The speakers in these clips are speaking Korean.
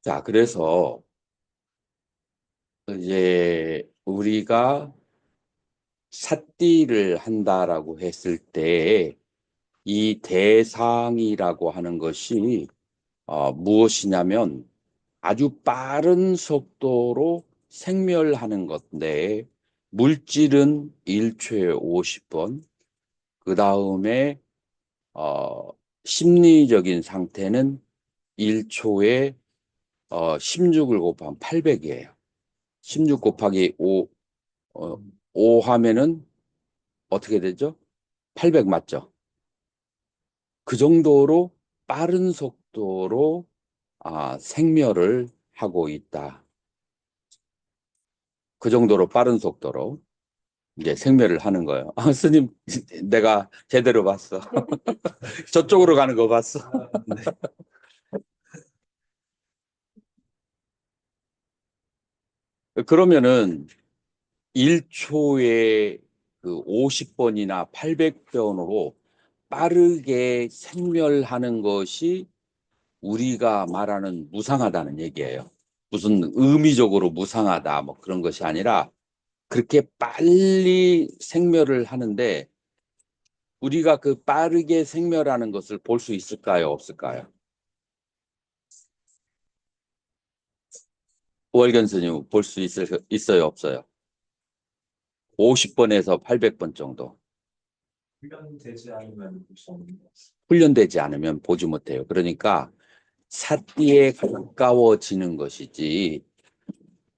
자, 그래서 이제 우리가 삿띠를 한다라고 했을 때 이 대상이라고 하는 것이 무엇이냐면 아주 빠른 속도로 생멸하는 건데 물질은 1초에 50번, 그 다음에 어, 심리적인 상태는 1초에 16을 곱하면 800이에요. 16 곱하기 5, 5 하면은 어떻게 되죠? 800 맞죠? 그 정도로 빠른 속도로 생멸을 하고 있다. 그 정도로 빠른 속도로 이제 생멸을 하는 거예요. 스님, 내가 제대로 봤어. 저쪽으로 가는 거 봤어. 네. 그러면은 1초에 그 50번이나 800번으로 빠르게 생멸하는 것이 우리가 말하는 무상하다는 얘기예요. 무슨 의미적으로 무상하다 뭐 그런 것이 아니라 그렇게 빨리 생멸을 하는데 우리가 그 빠르게 생멸하는 것을 볼 수 있을까요? 없을까요? 월견 스님 볼 수 있어요? 없어요? 50번에서 800번 정도. 훈련되지 않으면 볼 수 없는 것 같습니다. 훈련되지 않으면 보지 못해요. 그러니까 사띠에 가까워지는 것이지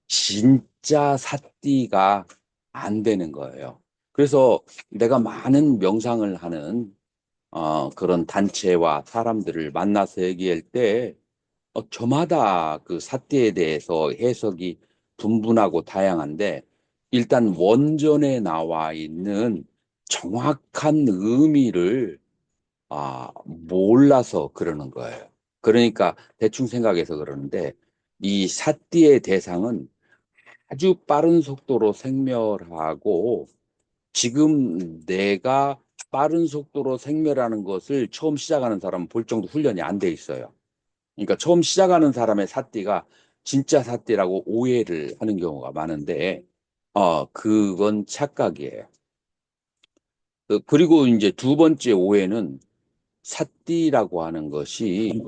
진짜 사띠가 안 되는 거예요. 그래서 내가 많은 명상을 하는 그런 단체와 사람들을 만나서 얘기할 때 저마다 그 사띠에 대해서 해석이 분분하고 다양한데 일단 원전에 나와 있는 정확한 의미를 몰라서 그러는 거예요. 그러니까 대충 생각해서 그러는데 이 사띠의 대상은 아주 빠른 속도로 생멸하고 지금 내가 빠른 속도로 생멸하는 것을 처음 시작하는 사람은 볼 정도 훈련이 안 돼 있어요. 그러니까 처음 시작하는 사람의 사띠가 진짜 사띠라고 오해를 하는 경우가 많은데, 그건 착각이에요. 그리고 이제 두 번째 오해는 사띠라고 하는 것이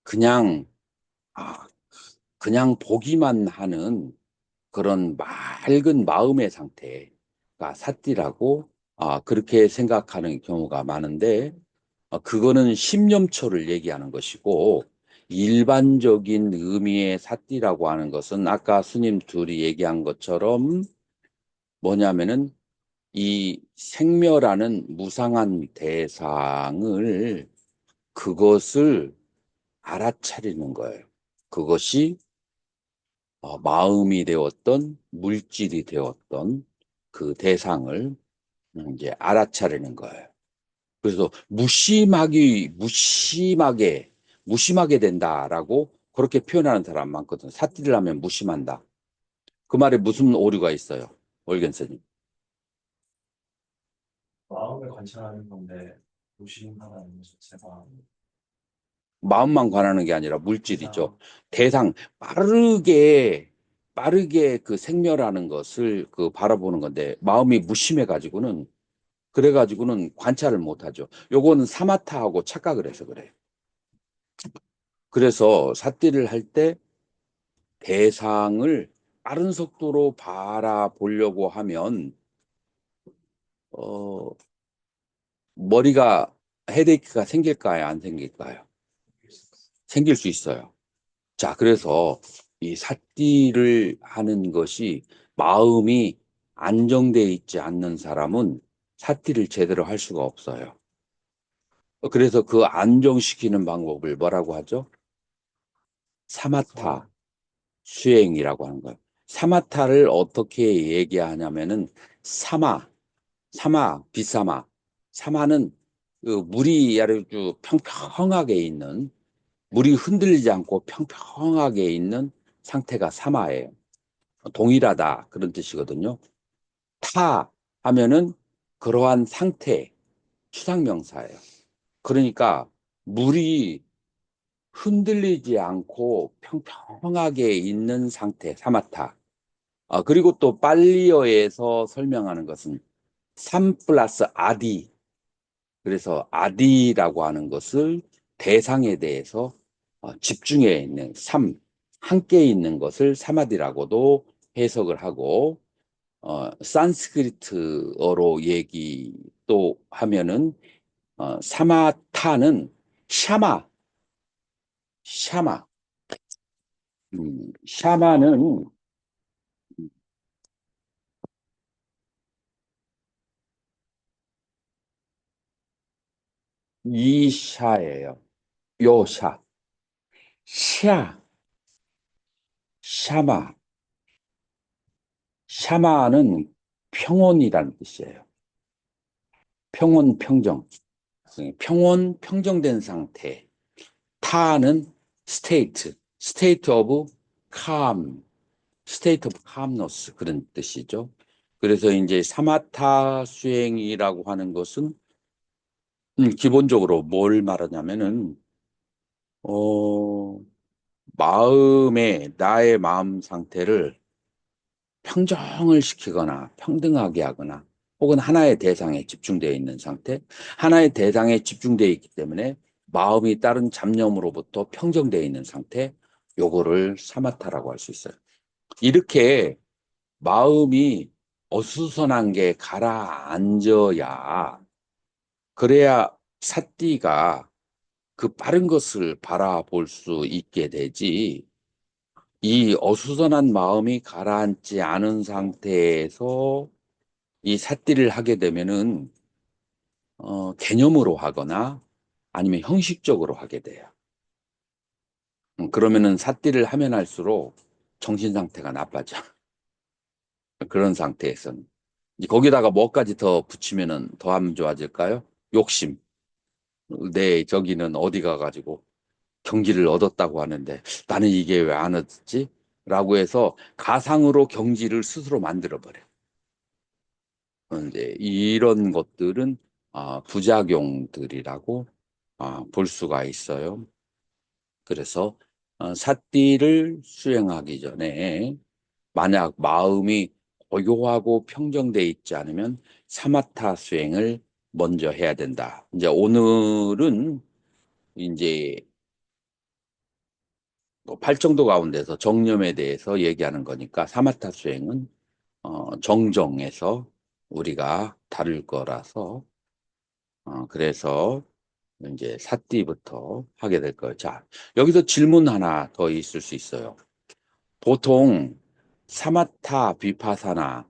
그냥, 아, 그냥 보기만 하는 그런 맑은 마음의 상태가 사띠라고 그렇게 생각하는 경우가 많은데 그거는 십념초를 얘기하는 것이고 일반적인 의미의 사띠라고 하는 것은 아까 스님 둘이 얘기한 것처럼 뭐냐면은 이 생멸하는 무상한 대상을 그것을 알아차리는 거예요. 그것이 마음이 되었던 물질이 되었던 그 대상을 이제 알아차리는 거예요. 그래서 무심하게 된다라고 그렇게 표현하는 사람 많거든. 사띠를 하면 무심한다. 그 말에 무슨 오류가 있어요? 월견스님. 마음을 관찰하는 건데 무심하다는 것 자체가 마음만 관하는 게 아니라 물질이죠. 대상, 대상, 빠르게 그 생멸하는 것을 그 바라보는 건데, 마음이 무심해 가지고는, 그래 가지고는 관찰을 못 하죠. 요거는 사마타하고 착각을 해서 그래요. 그래서 삿띠를 할 때 대상을 빠른 속도로 바라보려고 하면, 어, 머리가 헤데이크가 생길까요? 안 생길까요? 생길 수 있어요. 자, 그래서 이 삿띠를 하는 것이 마음이 안정돼 있지 않는 사람은 삿띠를 제대로 할 수가 없어요. 그래서 그 안정시키는 방법을 뭐라고 하죠? 사마타 수행이라고 하는 거예요. 사마타를 어떻게 얘기하냐면은 사마, 비사마. 사마는 그 물이 아주 평평하게 있는 물이 흔들리지 않고 평평하게 있는 상태가 사마예요. 동일하다 그런 뜻이거든요. 타 하면은 그러한 상태, 추상명사예요. 그러니까 물이 흔들리지 않고 평평하게 있는 상태, 사마타. 그리고 또 빨리어에서 설명하는 것은 3 플러스 아디. 그래서 아디라고 하는 것을 대상에 대해서 집중해 있는 함께 있는 것을 사마디라고도 해석을 하고, 산스크리트어로 얘기 또 하면은, 사마타는 샤마, 샤마, 샤마는 이샤예요. 요샤, 샤, 샤마, 샤마는 평온이라는 뜻이에요. 평온, 평정. 평온, 평정된 상태. 타는 스테이트 오브 calm, 스테이트 오브 calmness 그런 뜻이죠. 그래서 이제 사마타 수행이라고 하는 것은 기본적으로 뭘 말하냐면은 어, 나의 마음 상태를 평정을 시키거나 평등하게 하거나 혹은 하나의 대상에 집중되어 있는 상태, 하나의 대상에 집중되어 있기 때문에 마음이 다른 잡념으로부터 평정되어 있는 상태, 요거를 사마타라고 할 수 있어요. 이렇게 마음이 어수선한 게 가라앉아야, 그래야 사띠가 그 빠른 것을 바라볼 수 있게 되지, 이 어수선한 마음이 가라앉지 않은 상태에서 이 삿띠를 하게 되면은 개념으로 하거나 아니면 형식적으로 하게 돼요. 그러면은 삿띠를 하면 할수록 정신 상태가 나빠져. 그런 상태에서는 거기다가 뭐까지 더 붙이면은 더 하면 좋아질까요? 욕심. 내 저기는 어디 가가지고 경지를 얻었다고 하는데 나는 이게 왜 안 얻었지? 라고 해서 가상으로 경지를 스스로 만들어 버려. 이제 이런 것들은 부작용들이라고 볼 수가 있어요. 그래서 삿띠를 수행하기 전에 만약 마음이 고요하고 평정돼 있지 않으면 사마타 수행을 먼저 해야 된다. 이제 오늘은 이제 뭐 팔정도 가운데서 정념에 대해서 얘기하는 거니까 사마타 수행은 정정에서 우리가 다룰 거라서 그래서 이제 사띠부터 하게 될 거예요. 자, 여기서 질문 하나 더 있을 수 있어요. 보통 사마타 비파사나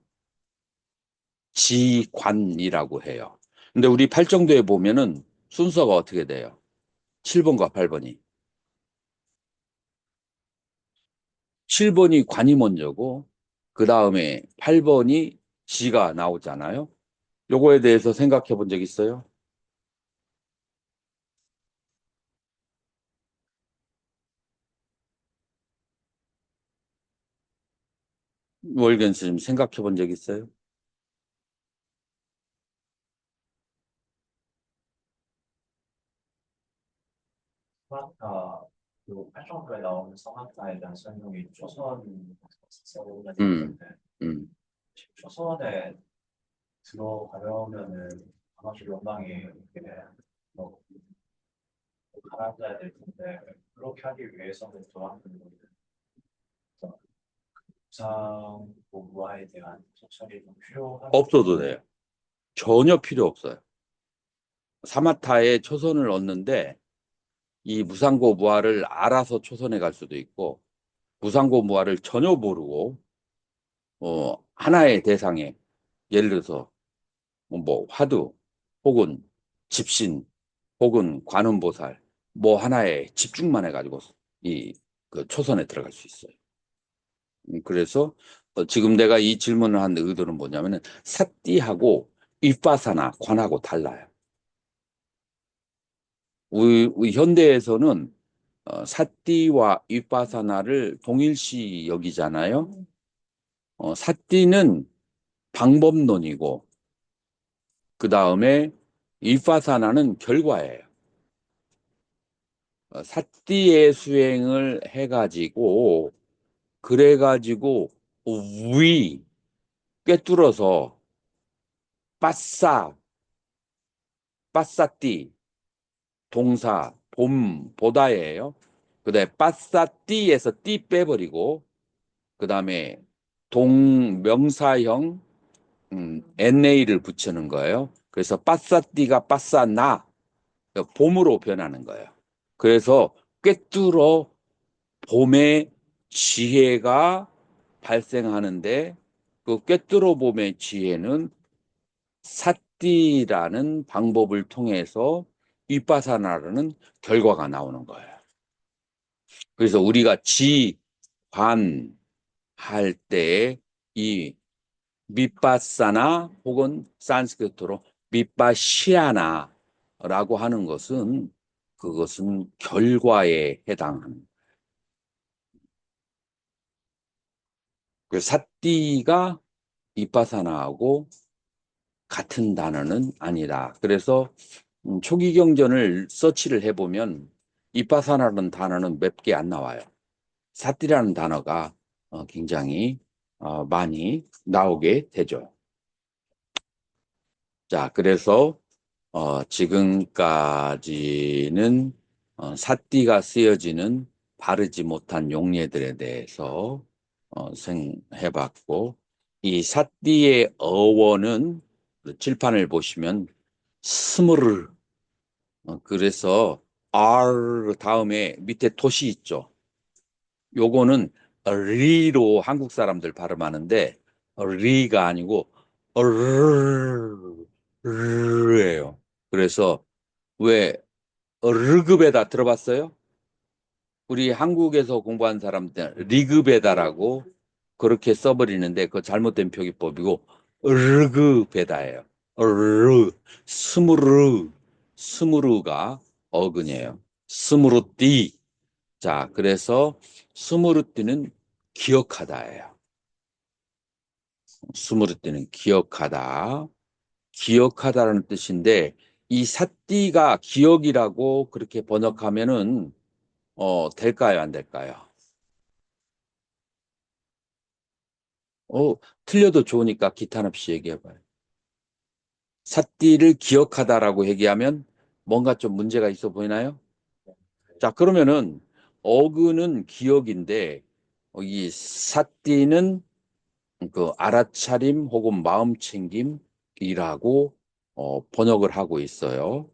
지관이라고 해요. 근데 우리 팔정도에 보면은 순서가 어떻게 돼요? 7번과 8번이. 7번이 관이 먼저고, 그 다음에 8번이 지가 나오잖아요. 요거에 대해서 생각해 본 적 있어요? 월견 스님 생각해 본 적 있어요? 소나타 그 8정도에 나오는 소나타에 대한 설명이 조선 서구가 음, 되는데 음, 조선에 들어가려면은 아마 좀 연방이 이렇게 뭐 가라앉아야 될 텐데 그렇게 하기 위해서는 저한테 부상 보호에 대한 소설이 좀 필요한 없어도 돼요. 전혀 필요 없어요. 사마타에 초선을 얻는데 이 무상고 무아를 알아서 초선해 갈 수도 있고 무상고 무아를 전혀 모르고 하나의 대상에 예를 들어서 뭐 화두 혹은 집신 혹은 관음보살 뭐 하나에 집중만 해가지고 이 그 초선에 들어갈 수 있어요. 그래서 지금 내가 이 질문을 한 의도는 뭐냐면은 사띠하고 윗바사나 관하고 달라요. 우리 현대에서는 사띠와 윗바사나를 동일시 여기잖아요. 사띠는 방법론이고 그 다음에 윗바사나는 결과예요. 사띠의 수행을 해가지고, 그래가지고, 위, 꿰뚫어서, 빠싸, 빠싸띠, 동사, 보다예요. 그 다음에 빠싸띠에서 띠 빼버리고, 그 다음에 동명사형, NA를 붙이는 거예요. 그래서 빠싸띠가 빠싸나, 봄으로 변하는 거예요. 그래서 꿰뚫어 봄의 지혜가 발생하는데 그 꿰뚫어 봄의 지혜는 사띠라는 방법을 통해서 윗바사나라는 결과가 나오는 거예요. 그래서 우리가 지관 할 때 이 밑바사나 혹은 산스크리트로 밑바시아나라고 하는 것은 그것은 결과에 해당하는. 그 사띠가 밑바사나하고 같은 단어는 아니다. 그래서 초기 경전을 서치를 해보면 밑바사나라는 단어는 몇 개 안 나와요. 사띠라는 단어가 굉장히 많이 나오게 되죠. 자, 그래서 지금까지는 사띠가 쓰여지는 바르지 못한 용례들에 대해서 생해봤고, 이 사띠의 어원은 그 칠판을 보시면 스무르, 그래서 R 다음에 밑에 토시 있죠. 요거는 리로 한국 사람들 발음하는데 리가 아니고 르예요. 그래서 왜 르급에다 들어봤어요? 우리 한국에서 공부한 사람들 리급에다라고 그렇게 써버리는데 그 잘못된 표기법이고 르급에다예요. 르 스무르가 어근이에요. 스무르띠. 자, 그래서 스무르띠는 기억하다예요. 스무르띠는 기억하다. 기억하다라는 뜻인데 이 사띠가 기억이라고 그렇게 번역하면은 될까요, 안 될까요? 어, 틀려도 좋으니까 기탄 없이 얘기해봐요. 사띠를 기억하다라고 얘기하면 뭔가 좀 문제가 있어 보이나요? 자, 그러면은 어근은 기억인데 이 사띠는 그 알아차림 혹은 마음챙김이라고 번역을 하고 있어요.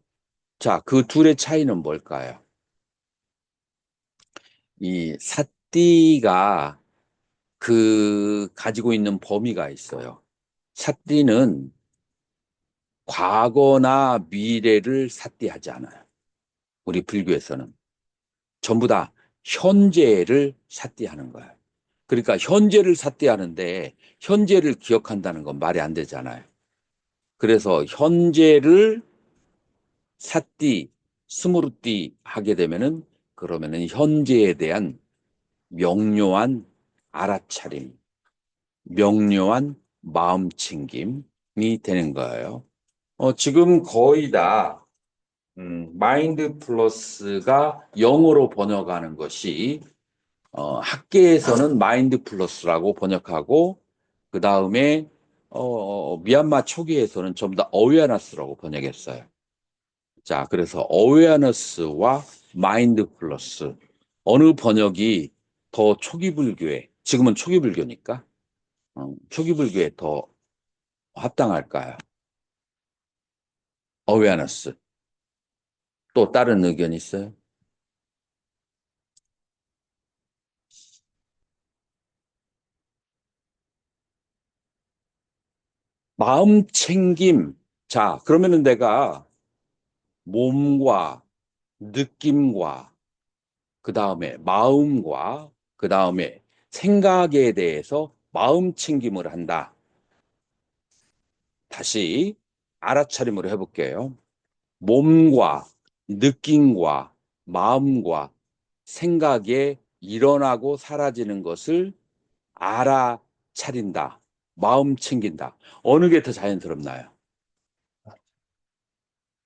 자, 그 둘의 차이는 뭘까요? 이 사띠가 그 가지고 있는 범위가 있어요. 사띠는 과거나 미래를 사띠하지 않아요. 우리 불교에서는 전부 다 현재를 사띠하는 거예요. 그러니까 현재를 사띠하는데 현재를 기억한다는 건 말이 안 되잖아요. 그래서 현재를 사띠, 스무르띠 하게 되면은 그러면은 현재에 대한 명료한 알아차림, 명료한 마음챙김이 되는 거예요. 지금 거의 다 마인드 플러스가 영어로 번역하는 것이 학계에서는 마인드 플러스라고 번역하고 그 다음에 미얀마 초기에서는 전부 다 어웨어너스라고 번역했어요. 자, 그래서 어웨어너스와 마인드 플러스 어느 번역이 더 초기 불교에 지금은 초기 불교니까 초기 불교에 더 합당할까요? 어웨어너스. 또 다른 의견 있어요? 마음 챙김. 자, 그러면은 내가 몸과 느낌과 그 다음에 마음과 그 다음에 생각에 대해서 마음 챙김을 한다. 다시 알아차림으로 해볼게요. 몸과 느낌과 마음과 생각에 일어나고 사라지는 것을 알아차린다. 마음 챙긴다. 어느 게 더 자연스럽나요?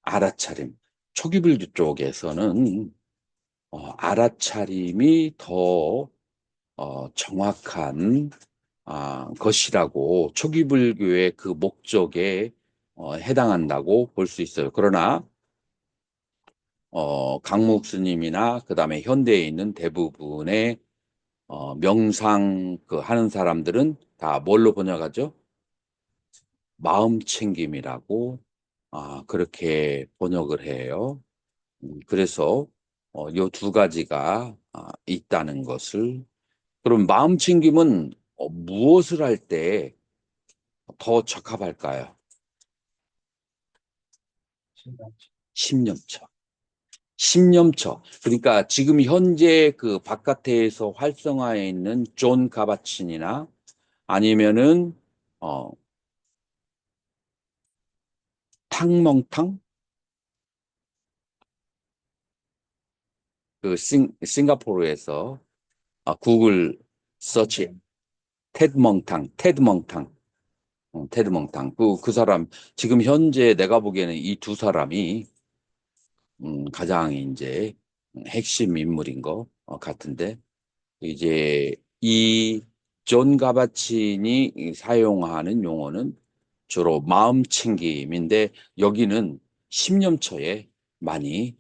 알아차림. 초기불교 쪽에서는 알아차림이 더 정확한 것이라고 초기 불교의 그 목적에 해당한다고 볼 수 있어요. 그러나 강목 스님이나 그다음에 현대에 있는 대부분의 명상 그 하는 사람들은 다 뭘로 번역하죠? 마음 챙김이라고 그렇게 번역을 해요. 그래서 요 두 가지가 있다는 것을. 그럼 마음 챙김은 무엇을 할 때 더 적합할까요? 신명치. 10년차. 10년차. 그러니까 지금 현재 그 바깥에서 활성화해 있는 존 가바친이나 아니면은 어, 탕멍탕 그 싱가포르에서 구글 서치 테드 멍탕 그 사람 지금 현재 내가 보기에는 이 두 사람이 가장 이제 핵심 인물인 것 같은데 이제 이 존 가바친이 사용하는 용어는 주로 마음 챙김인데 여기는 십념처에 많이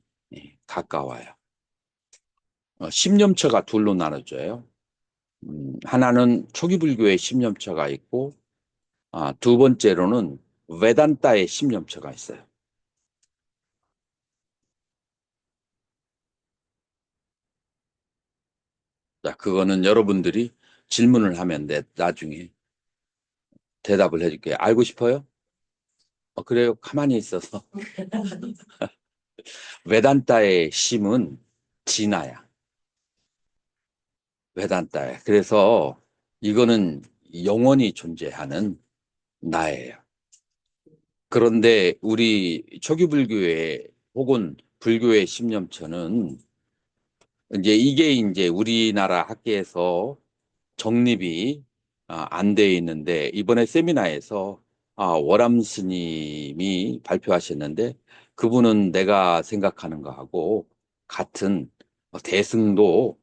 가까워요. 십념처가 둘로 나눠져요. 하나는 초기 불교의 십념처가 있고 두 번째로는 베단타의 십념처가 있어요. 자, 그거는 여러분들이 질문을 하면 나중에 대답을 해줄게요. 알고 싶어요? 그래요. 가만히 있어서. 베단타의 심은 진화야. 베단타에. 그래서 이거는 영원히 존재하는 나예요. 그런데 우리 초기 불교의 혹은 불교의 십념처는 이게 우리나라 학계에서 정립이 안 돼 있는데 이번에 세미나에서 월암 스님이 발표하셨는데 그분은 내가 생각하는 거하고 같은 대승도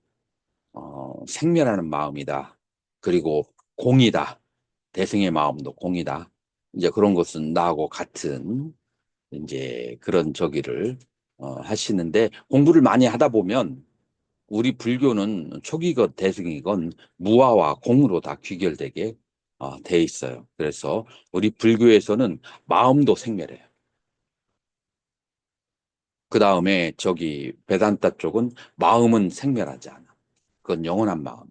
생멸하는 마음이다. 그리고 공이다. 대승의 마음도 공이다. 이제 그런 것은 나하고 같은 이제 그런 저기를 하시는데 공부를 많이 하다 보면 우리 불교는 초기건 대승이건 무아와 공으로 다 귀결되게 돼 있어요. 그래서 우리 불교에서는 마음도 생멸해요. 그 다음에 저기 베단타 쪽은 마음은 생멸하지 않아. 그건 영원한 마음.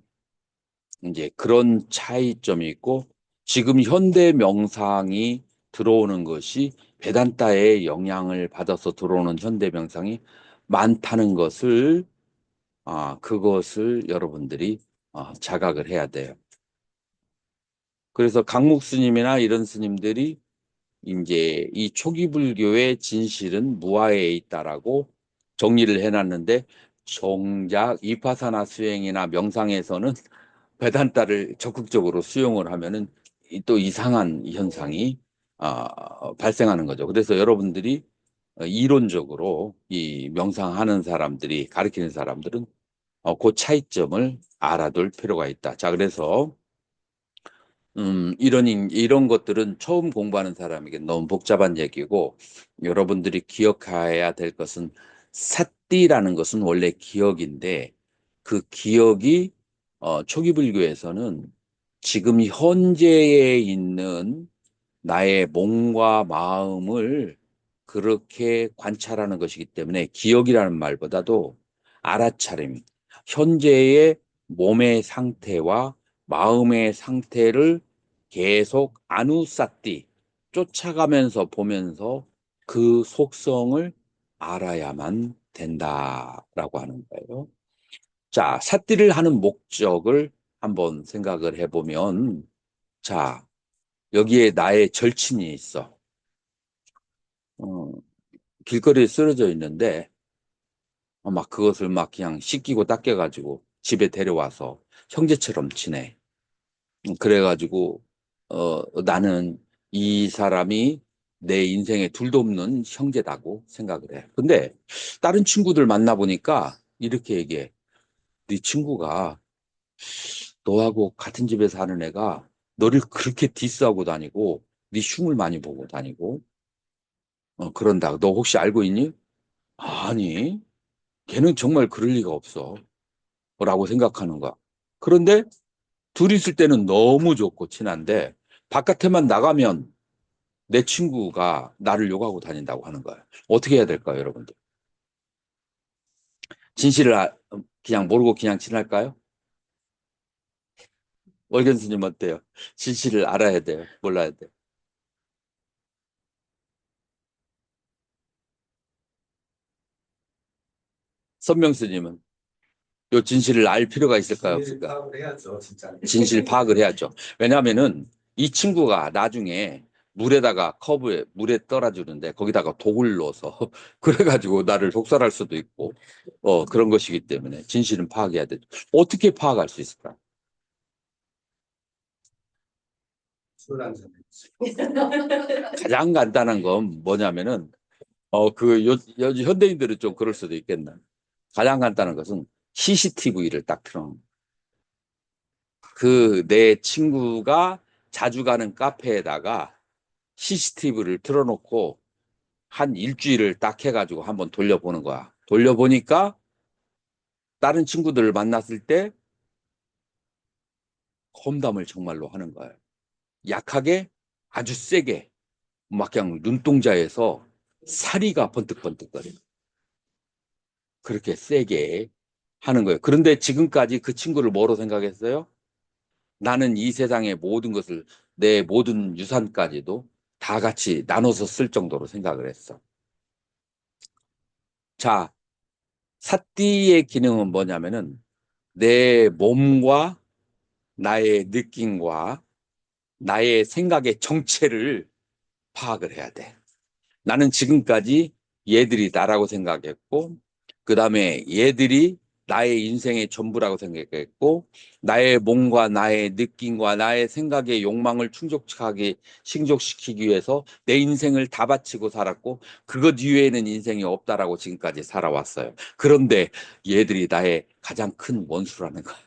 이제 그런 차이점이 있고 지금 현대 명상이 들어오는 것이 베단타의 영향을 받아서 들어오는 현대 명상이 많다는 것을 그것을 여러분들이 자각을 해야 돼요. 그래서 강목 스님이나 이런 스님들이 이제 이 초기 불교의 진실은 무아에 있다라고 정리를 해놨는데 정작 이파사나 수행이나 명상에서는 베단타를 적극적으로 수용을 하면은 또 이상한 현상이 발생하는 거죠. 그래서 여러분들이 이론적으로 이 명상하는 사람들이 가르치는 사람들은 그 차이점을 알아둘 필요가 있다. 자, 그래서 이런 것들은 처음 공부하는 사람에게 너무 복잡한 얘기고 여러분들이 기억해야 될 것은 사띠라는 것은 원래 기억인데 그 기억이 초기 불교에서는 지금 현재에 있는 나의 몸과 마음을 그렇게 관찰하는 것이기 때문에 기억이라는 말보다도 알아차림, 현재의 몸의 상태와 마음의 상태를 계속 아누사띠 쫓아가면서 보면서 그 속성을 알아야만 된다라고 하는 거예요. 자, 사띠를 하는 목적을 한번 생각을 해보면, 자, 여기에 나의 절친이 있어. 어, 길거리에 쓰러져 있는데, 막 그것을 막 그냥 씻기고 닦여가지고 집에 데려와서 형제처럼 지내. 그래가지고, 나는 이 사람이 내 인생에 둘도 없는 형제다고 생각을 해. 근데 다른 친구들 만나보니까 이렇게 얘기해. 네 친구가 너하고 같은 집에 사는 애가 너를 그렇게 디스하고 다니고 네 흉을 많이 보고 다니고 그런다. 너 혹시 알고 있니? 아니, 걔는 정말 그럴 리가 없어. 라고 생각하는 거야. 그런데 둘이 있을 때는 너무 좋고 친한데 바깥에만 나가면 내 친구가 나를 욕하고 다닌다고 하는 거야. 어떻게 해야 될까요, 여러분들? 진실을 그냥 모르고 그냥 지날까요? 월견 스님 어때요? 진실을 알아야 돼요? 몰라야 돼요? 선명 스님은 요 진실을 알 필요가 있을까요, 진실 없을까? 파악을 해야죠, 진짜. 진실 파악을 해야죠. 왜냐하면은 이 친구가 나중에 물에다가 컵에 물에 떠라주는데 거기다가 독을 넣어서 그래가지고 나를 독살할 수도 있고 그런 것이기 때문에 진실은 파악해야 되죠. 어떻게 파악할 수 있을까? 술 한잔. 가장 간단한 건 뭐냐면은 요즘 현대인들은 좀 그럴 수도 있겠나. 가장 간단한 것은 CCTV를 딱 틀어놓는 내 친구가 자주 가는 카페에다가 CCTV를 틀어놓고 한 일주일을 딱 해가지고 한번 돌려보는 거야. 돌려보니까 다른 친구들을 만났을 때 험담을 정말로 하는 거예요. 약하게 아주 세게 막 그냥 눈동자에서 사리가 번뜩번뜩거려. 그렇게 세게 하는 거예요. 그런데 지금까지 그 친구를 뭐로 생각했어요? 나는 이 세상의 모든 것을 내 모든 유산까지도 다 같이 나눠서 쓸 정도로 생각을 했어. 자, 사띠의 기능은 뭐냐면은 내 몸과 나의 느낌과 나의 생각의 정체를 파악을 해야 돼. 나는 지금까지 얘들이 나라고 생각했고, 그 다음에 얘들이 나의 인생의 전부라고 생각했고, 나의 몸과 나의 느낌과 나의 생각의 욕망을 충족시키기 위해서 내 인생을 다 바치고 살았고, 그것 이외에는 인생이 없다라고 지금까지 살아왔어요. 그런데 얘들이 나의 가장 큰 원수라는 거야.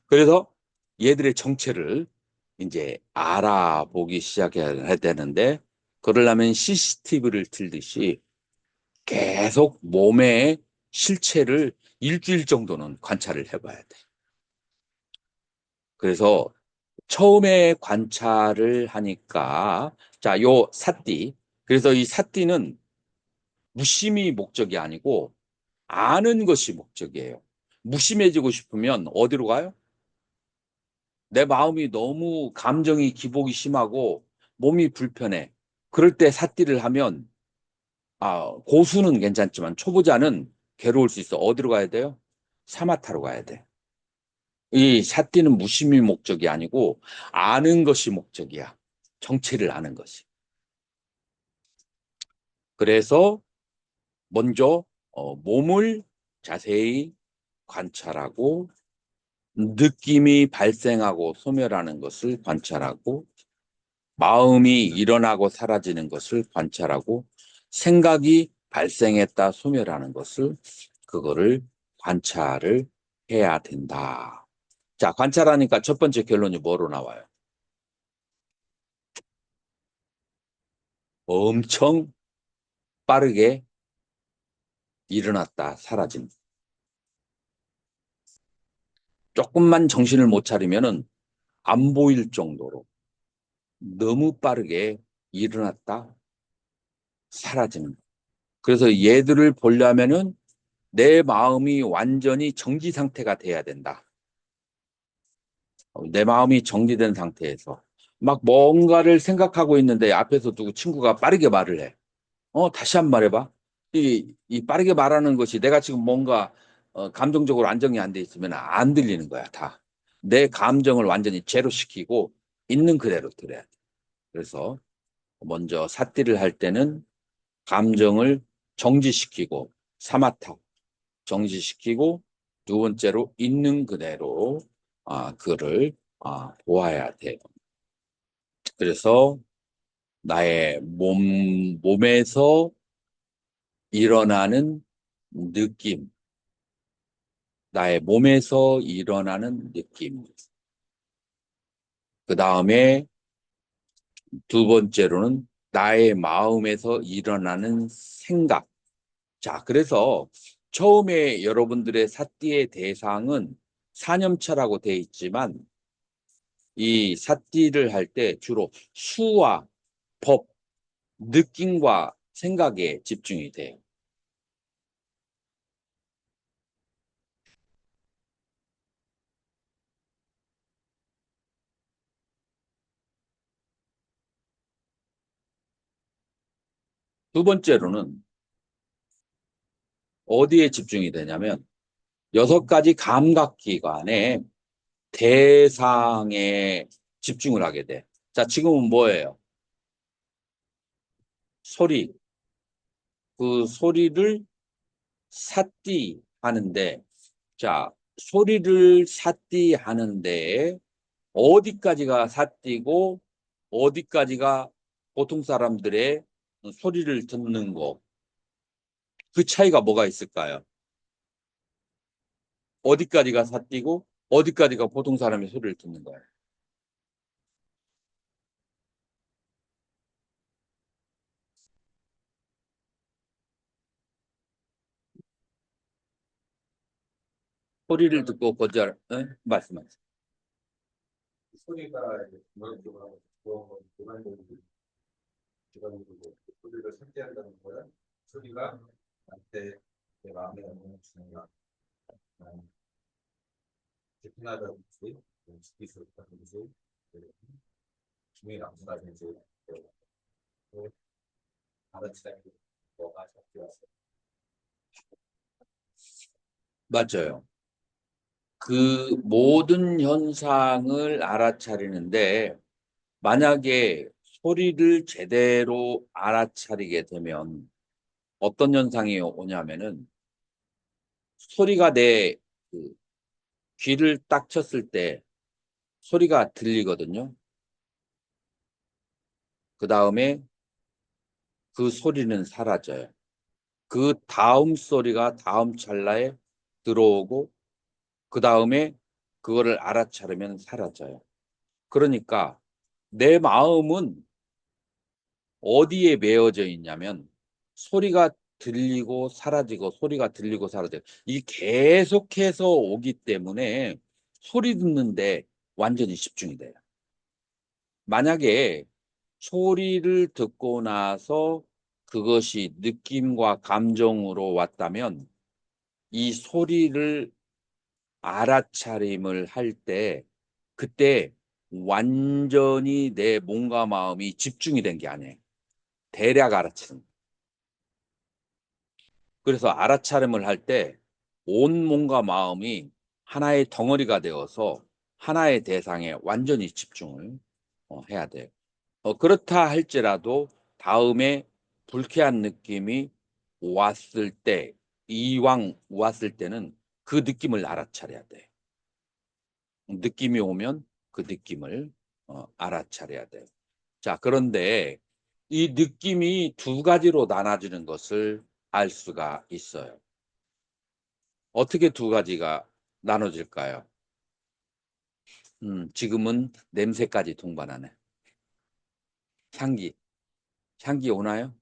그래서 얘들의 정체를 이제 알아보기 시작해야 되는데, 그러려면 CCTV를 틀듯이 계속 몸의 실체를 일주일 정도는 관찰을 해봐야 돼. 그래서 처음에 관찰을 하니까, 자, 요 사띠. 그래서 이 사띠는 무심이 목적이 아니고 아는 것이 목적이에요. 무심해지고 싶으면 어디로 가요? 내 마음이 너무 감정이 기복이 심하고 몸이 불편해. 그럴 때 삿띠를 하면 고수는 괜찮지만 초보자는 괴로울 수 있어. 어디로 가야 돼요? 사마타로 가야 돼. 이 삿띠는 무심이 목적이 아니고 아는 것이 목적이야. 정체를 아는 것이. 그래서 먼저 몸을 자세히 관찰하고 느낌이 발생하고 소멸하는 것을 관찰하고 마음이 일어나고 사라지는 것을 관찰하고 생각이 발생했다 소멸하는 것을 그거를 관찰을 해야 된다. 자, 관찰하니까 첫 번째 결론이 뭐로 나와요? 엄청 빠르게 일어났다 사라진. 조금만 정신을 못 차리면은 안 보일 정도로 너무 빠르게 일어났다 사라지는. 그래서 얘들을 보려면은 내 마음이 완전히 정지 상태가 돼야 된다. 내 마음이 정리된 상태에서 막 뭔가를 생각하고 있는데 앞에서 누구 친구가 빠르게 말을 해. 다시 한 번 말해봐. 이 빠르게 말하는 것이 내가 지금 뭔가 감정적으로 안정이 안 돼 있으면 안 들리는 거야, 다. 내 감정을 완전히 제로시키고 있는 그대로 들어야 돼. 그래서 먼저 삿띠를 할 때는 감정을 정지시키고 사마타 정지시키고 두 번째로 있는 그대로 그를 보아야 돼요. 그래서 나의 몸에서 일어나는 느낌, 나의 몸에서 일어나는 느낌. 그 다음에 두 번째로는 나의 마음에서 일어나는 생각. 자, 그래서 처음에 여러분들의 사띠의 대상은 사념차라고 돼 있지만 이 사띠를 할 때 주로 수와 법, 느낌과 생각에 집중이 돼요. 두 번째로는 어디에 집중이 되냐면 여섯 가지 감각기관의 대상에 집중을 하게 돼. 자, 지금은 뭐예요? 소리. 그 소리를 삿띠 하는데, 자, 소리를 삿띠 하는데, 어디까지가 삿띠고, 어디까지가 보통 사람들의 소리를 듣는 거, 그 차이가 뭐가 있을까요? 어디까지가 삿띠고, 어디까지가 보통 사람의 소리를 듣는 거예요? 소리를 듣고 거절, 말씀하세요. 소리가 이제 중간중간 중간중간 중간중간 소리를 삭제한다는 거야. 소리가 나한테 내 마음에 영향을 주는가. 재편하다든지 스키스다든지 기분이 나쁘다든지 받아치다든지 뭐가 잡혀왔어. 맞아요. 그 모든 현상을 알아차리는데, 만약에 소리를 제대로 알아차리게 되면 어떤 현상이 오냐면은 소리가 내그 귀를 딱 쳤을 때 소리가 들리거든요. 그 다음에 그 소리는 사라져요. 그 다음 소리가 다음 찰나에 들어오고 그 다음에 그거를 알아차리면 사라져요. 그러니까 내 마음은 어디에 매어져 있냐면 소리가 들리고 사라지고 소리가 들리고 사라지고 이 계속해서 오기 때문에 소리 듣는데 완전히 집중이 돼요. 만약에 소리를 듣고 나서 그것이 느낌과 감정으로 왔다면 이 소리를 알아차림을 할 때 그때 완전히 내 몸과 마음이 집중이 된 게 아니에요. 대략 알아차림. 그래서 알아차림을 할 때 온 몸과 마음이 하나의 덩어리가 되어서 하나의 대상에 완전히 집중을 해야 돼요. 그렇다 할지라도 다음에 불쾌한 느낌이 왔을 때, 이왕 왔을 때는 그 느낌을 알아차려야 돼. 느낌이 오면 그 느낌을 알아차려야 돼. 자, 그런데 이 느낌이 두 가지로 나눠지는 것을 알 수가 있어요. 어떻게 두 가지가 나눠질까요? 지금은 냄새까지 동반하네. 향기. 향기 오나요?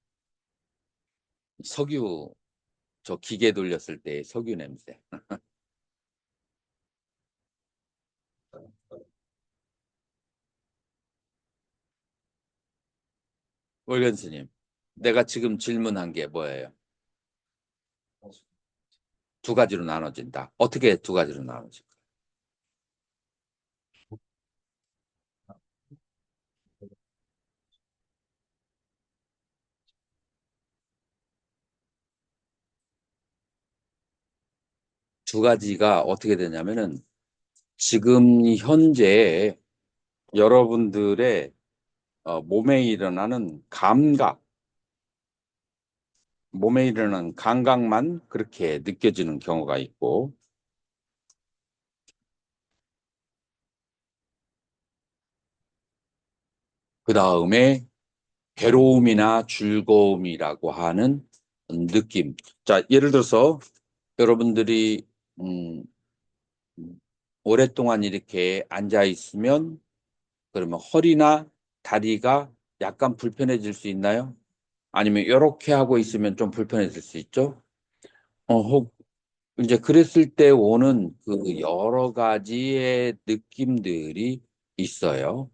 석유, 저 기계 돌렸을 때 석유 냄새. 월견 스님, 내가 지금 질문한 게 뭐예요? 두 가지로 나눠진다. 어떻게 두 가지로 나눠질까? 두 가지가 어떻게 되냐면은 지금 현재 여러분들의 몸에 일어나는 감각, 몸에 일어나는 감각만 그렇게 느껴지는 경우가 있고, 그 다음에 괴로움이나 즐거움이라고 하는 느낌. 자, 예를 들어서 여러분들이 음, 오랫동안 이렇게 앉아 있으면 그러면 허리나 다리가 약간 불편해질 수 있나요? 아니면 이렇게 하고 있으면 좀 불편해질 수 있죠? 혹 이제 그랬을 때 오는 그 여러 가지의 느낌들이 있어요.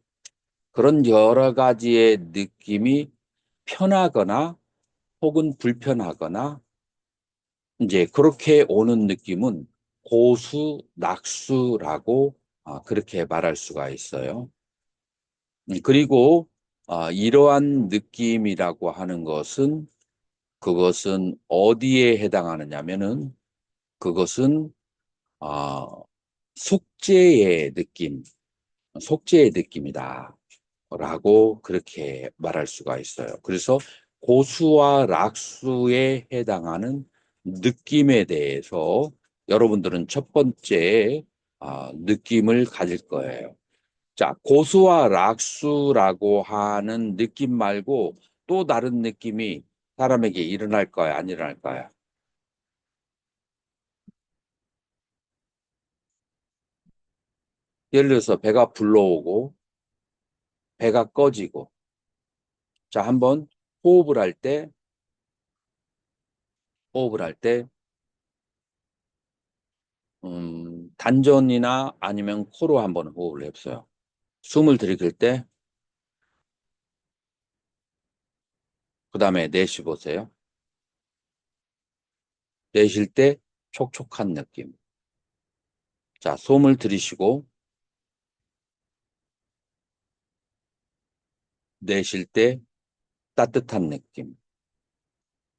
그런 여러 가지의 느낌이 편하거나 혹은 불편하거나 이제 그렇게 오는 느낌은 고수, 낙수라고 그렇게 말할 수가 있어요. 그리고 이러한 느낌이라고 하는 것은 그것은 어디에 해당하느냐면은 그것은 어, 속죄의 느낌, 속죄의 느낌이다. 라고 그렇게 말할 수가 있어요. 그래서 고수와 락수에 해당하는 느낌에 대해서 여러분들은 첫 번째 느낌을 가질 거예요. 자, 고수와 락수라고 하는 느낌 말고 또 다른 느낌이 사람에게 일어날까요? 안 일어날까요? 예를 들어서 배가 불러오고 배가 꺼지고 자, 한번 호흡을 할 때, 호흡을 할 때, 단전이나 아니면 코로 한번 호흡을 해보세요. 숨을 들이킬 때, 그 다음에 내쉬보세요. 내쉴 때 촉촉한 느낌. 자, 숨을 들이쉬고, 내쉴 때 따뜻한 느낌.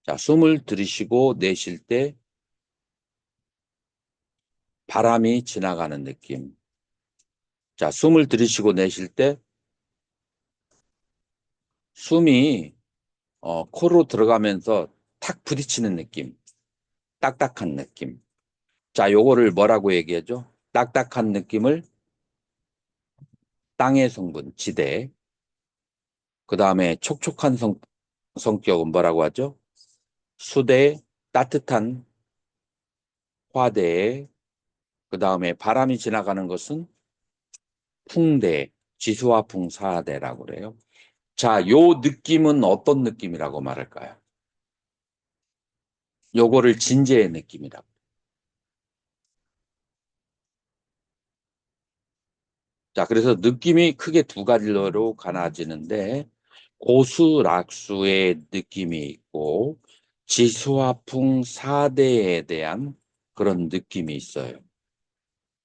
자, 숨을 들이쉬고, 내쉴 때 바람이 지나가는 느낌. 자, 숨을 들이쉬고, 내쉴 때 숨이 코로 들어가면서 탁 부딪히는 느낌. 딱딱한 느낌. 자, 요거를 뭐라고 얘기하죠? 딱딱한 느낌을 땅의 성분, 지대. 그 다음에 촉촉한 성격은 뭐라고 하죠? 수대, 따뜻한 화대. 그 다음에 바람이 지나가는 것은 풍대, 지수화풍사대라고 그래요. 자, 요 느낌은 어떤 느낌이라고 말할까요? 요거를 진제의 느낌이라고. 자, 그래서 느낌이 크게 두 가지로 가나지는데 고수, 락수의 느낌이 있고 지수화풍 사대에 대한 그런 느낌이 있어요.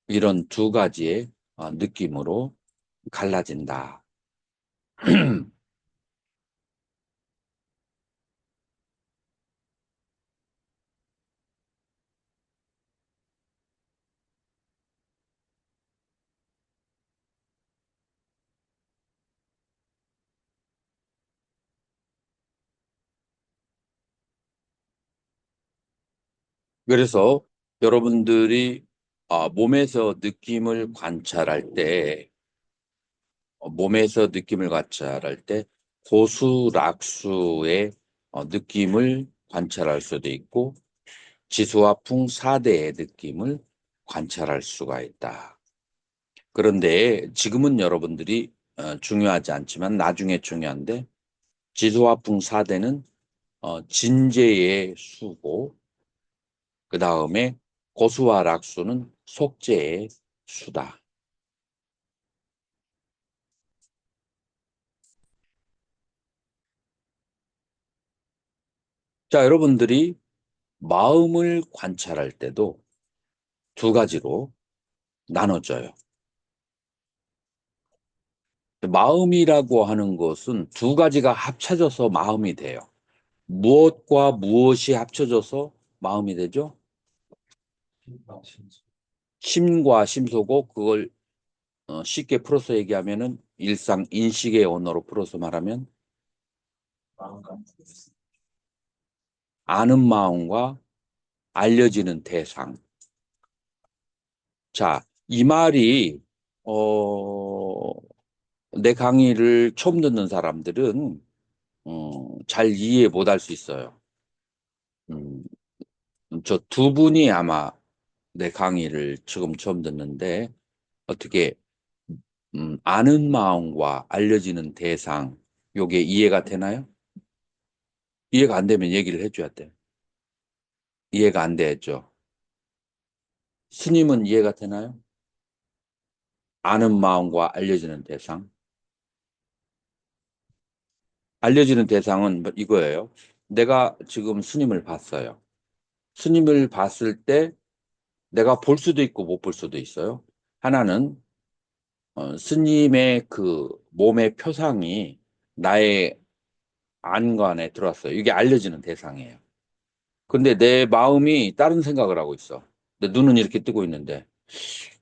이런 두 가지의 느낌으로 갈라진다. 그래서 여러분들이 몸에서 느낌을 관찰할 때, 몸에서 느낌을 관찰할 때 고수, 락수의 느낌을 관찰할 수도 있고 지수와 풍사대의 느낌을 관찰할 수가 있다. 그런데 지금은 여러분들이 중요하지 않지만 나중에 중요한데 지수와 풍사대는 진제의 수고 그 다음에 고수와 락수는 속죄의 수다. 자, 여러분들이 마음을 관찰할 때도 두 가지로 나눠져요. 마음이라고 하는 것은 두 가지가 합쳐져서 마음이 돼요. 무엇과 무엇이 합쳐져서 마음이 되죠? 심과 심소고 그걸 쉽게 풀어서 얘기하면은 일상 인식의 언어로 풀어서 말하면 아는 마음과 알려지는 대상. 자, 이 말이 어, 내 강의를 처음 듣는 사람들은 잘 이해 못할 수 있어요. 음, 저 두 분이 아마 내 강의를 지금 처음 듣는데 어떻게 아는 마음과 알려지는 대상 요게 이해가 되나요? 이해가 안 되면 얘기를 해줘야 돼. 이해가 안 되죠. 스님은 이해가 되나요? 아는 마음과 알려지는 대상. 알려지는 대상은 뭐 이거예요. 내가 지금 스님을 봤어요. 스님을 봤을 때 내가 볼 수도 있고 못 볼 수도 있어요. 하나는 스님의 그 몸의 표상이 나의 안관에 들어왔어요. 이게 알려지는 대상이에요. 근데 내 마음이 다른 생각을 하고 있어. 내 눈은 이렇게 뜨고 있는데,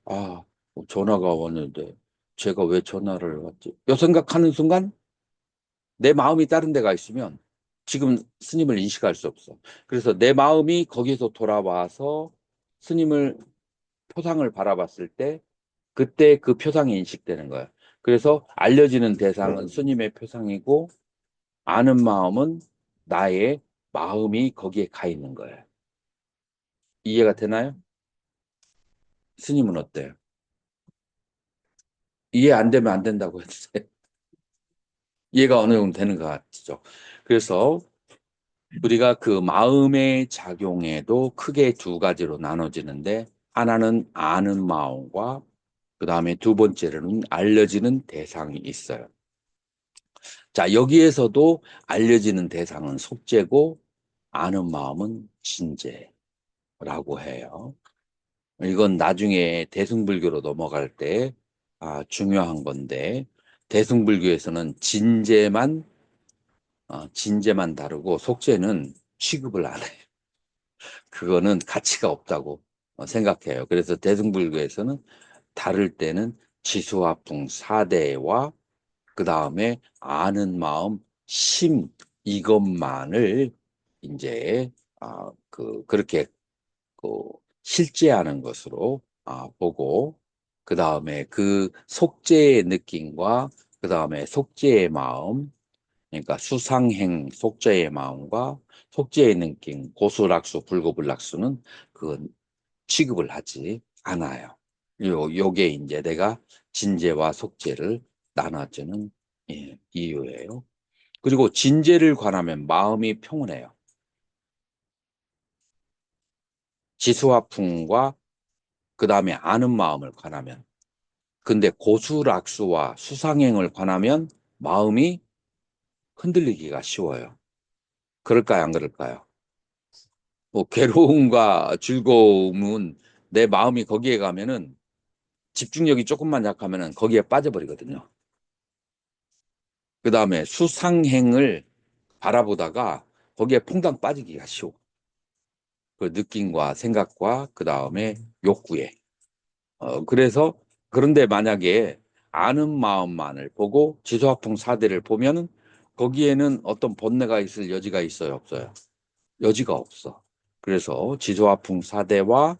아, 전화가 왔는데, 제가 왜 전화를 왔지? 이 생각하는 순간, 내 마음이 다른 데가 있으면, 지금 스님을 인식할 수 없어. 그래서 내 마음이 거기서 돌아와서 스님을 표상을 바라봤을 때, 그때 그 표상이 인식되는 거예요. 그래서 알려지는 대상은 스님의 표상이고, 아는 마음은 나의 마음이 거기에 가 있는 거예요. 이해가 되나요? 스님은 어때요? 이해 안 되면 안 된다고 해주세요. 이해가 어느 정도 되는 것 같죠. 그래서 우리가 그 마음의 작용에도 크게 두 가지로 나눠지는데 하나는 아는 마음과 그 다음에 두 번째로는 알려지는 대상이 있어요. 자, 여기에서도 알려지는 대상은 속죄고 아는 마음은 진죄라고 해요. 이건 나중에 대승불교로 넘어갈 때 중요한 건데 대승불교에서는 진제만 다루고 속죄는 취급을 안 해요. 그거는 가치가 없다고 생각해요. 그래서 대승불교에서는 다룰 때는 지수화풍 사대와 그 다음에 아는 마음 심 이것만을 이제 그렇게 그 실제하는 것으로 보고 그 다음에 그 속죄의 느낌과 그 다음에 속죄의 마음 그러니까 수상행 속죄의 마음과 속죄의 느낌 고수락수 불고불락수는 그건 취급을 하지 않아요. 요게 이제 내가 진죄와 속죄를 나눠주는 이유예요. 그리고 진죄를 관하면 마음이 평온해요. 지수화풍과 그 다음에 아는 마음을 관하면. 근데 고수락수와 수상행을 관하면 마음이 흔들리기가 쉬워요. 그럴까요, 안 그럴까요? 뭐 괴로움과 즐거움은 내 마음이 거기에 가면은 집중력이 조금만 약하면은 거기에 빠져버리거든요. 그 다음에 수상행을 바라보다가 거기에 퐁당 빠지기가 쉬워. 그 느낌과 생각과 그 다음에 욕구에. 그래서 그런데 만약에 아는 마음만을 보고 지소화풍 사대를 보면은 거기에는 어떤 번뇌가 있을 여지가 있어요, 없어요? 여지가 없어. 그래서 지소화풍 사대와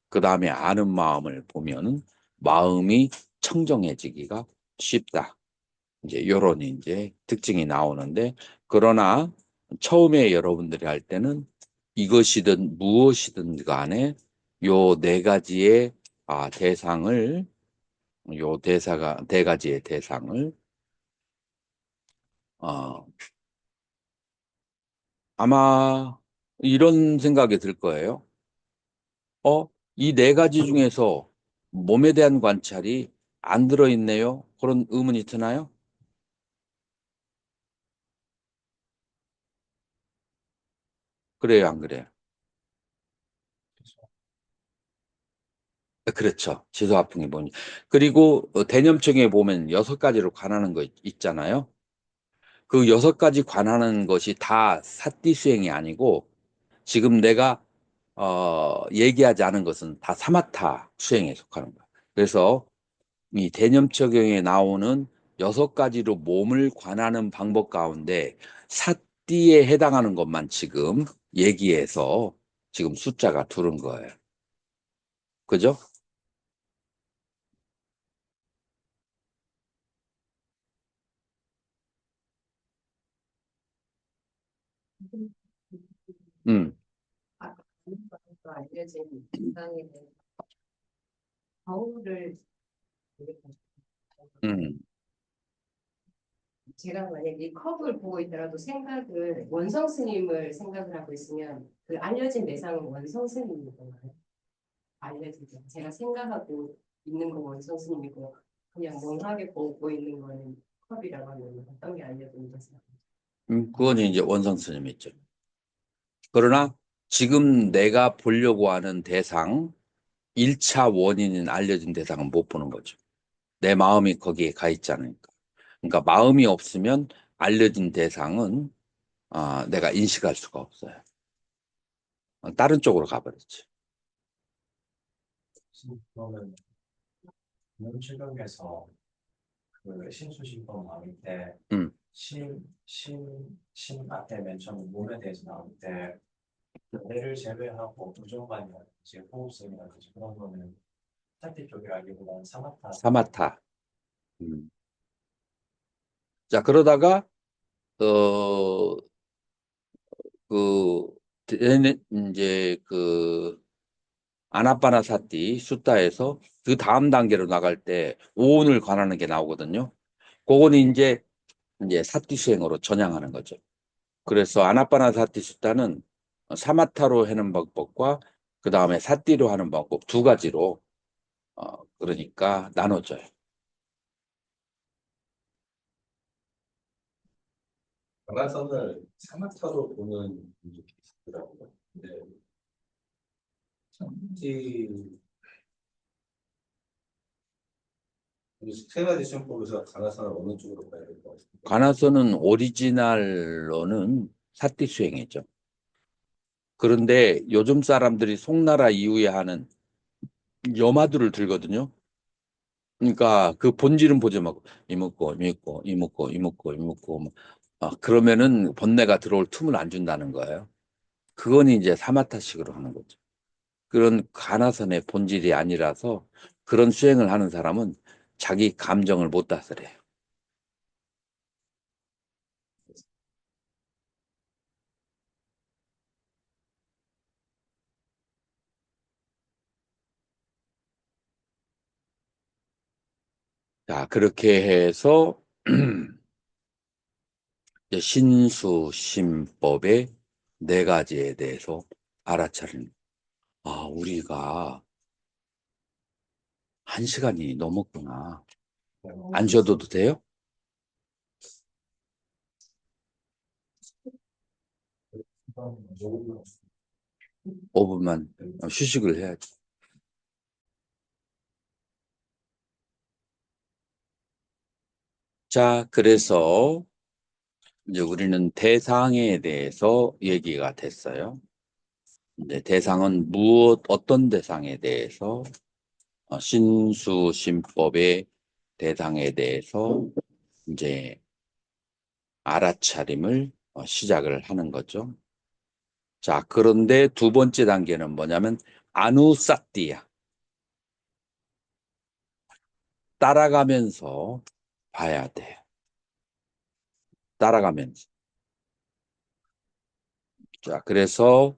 그 다음에 아는 마음을 보면은 마음이 청정해지기가 쉽다. 이제 요런 이제 특징이 나오는데 그러나 처음에 여러분들이 할 때는 이것이든 무엇이든 간에 요 네 가지의 대상을 요 대사가 네 가지의 대상을 어, 아마 이런 생각이 들 거예요. 이 네 가지 중에서 몸에 대한 관찰이 안 들어있네요. 그런 의문이 드나요? 그래요, 안 그래요? 그렇죠. 지소화풍이 보니. 그리고 대념청에 보면 여섯 가지로 관하는 거 있잖아요. 그 여섯 가지 관하는 것이 다 사띠 수행이 아니고 지금 내가 얘기하지 않은 것은 다 사마타 수행에 속하는 거야. 그래서 이 대념적용에 나오는 여섯 가지로 몸을 관하는 방법 가운데 사띠에 해당하는 것만 지금 얘기해서 지금 숫자가 두른 거예요. 그죠? 음. 또 알려진 이상에 대한 거울을 음, 제가 만약 이 컵을 보고 있더라도 생각을 원성 스님을 생각을 하고 있으면 그 알려진 대상은 원성 스님인 건가요? 알려진 대상. 제가 생각하고 있는 건 원성 스님이고 그냥 멍하게 보고 있는 거는 컵이라고 하면 어떤 게 알려진 대상? 그건 이제 원성 스님이죠. 그러나 지금 내가 보려고 하는 대상, 1차 원인인 알려진 대상은 못 보는 거죠. 내 마음이 거기에 가 있지 않으니까. 그러니까 마음이 없으면 알려진 대상은 내가 인식할 수가 없어요. 다른 쪽으로 가버렸지. 그러면 이런 최경에서 그 신수신법 나올 때 음, 신 앞에 맨 처음 몸에 대해서 나올 때 뇌를 제외하고 부정관이라든지 호흡성이라든지 그런 거는 사티 쪽이라기보다는 사마타. 사마타. 음. 자, 그러다가 어, 그 이제 그 아나파나사티 수타에서 그 다음 단계로 나갈 때 오온을 관하는 게 나오거든요. 그거는 이제 사티 수행으로 전향하는 거죠. 그래서 아나파나사티 수타는 사마타로 하는 방법과 그 다음에 사티로 하는 방법 두 가지로 그러니까 나눠져요. 방아선을 사마타로 보는 분들이 있더라고요. 근데 참지 세 가지 시험법에서 방아선을 어느 쪽으로 봐야 될 것 같습니다. 관아서는 오리지널로는 사티 수행이죠. 그런데 요즘 사람들이 송나라 이후에 하는 염화두를 들거든요. 그러니까 그 본질은 보지 말고 이먹고 이먹고 이먹고 이먹고 이먹고 뭐, 그러면은 번뇌가 들어올 틈을 안 준다는 거예요. 그건 이제 사마타식으로 하는 거죠. 그런 가나선의 본질이 아니라서 그런 수행을 하는 사람은 자기 감정을 못 다스려요. 자, 그렇게 해서 이제 신수심법의 네 가지에 대해서 알아차리는. 우리가 1시간이 넘었구나. 안 쉬어도 돼요? 5분만 휴식을 해야지. 자, 그래서 이제 우리는 대상에 대해서 얘기가 됐어요. 이제 대상은 어떤 대상에 대해서 신수심법의 대상에 대해서 이제 알아차림을 시작을 하는 거죠. 자, 그런데 두 번째 단계는 뭐냐면 아누사띠야. 따라가면서 봐야 돼요. 따라가면서. 자, 그래서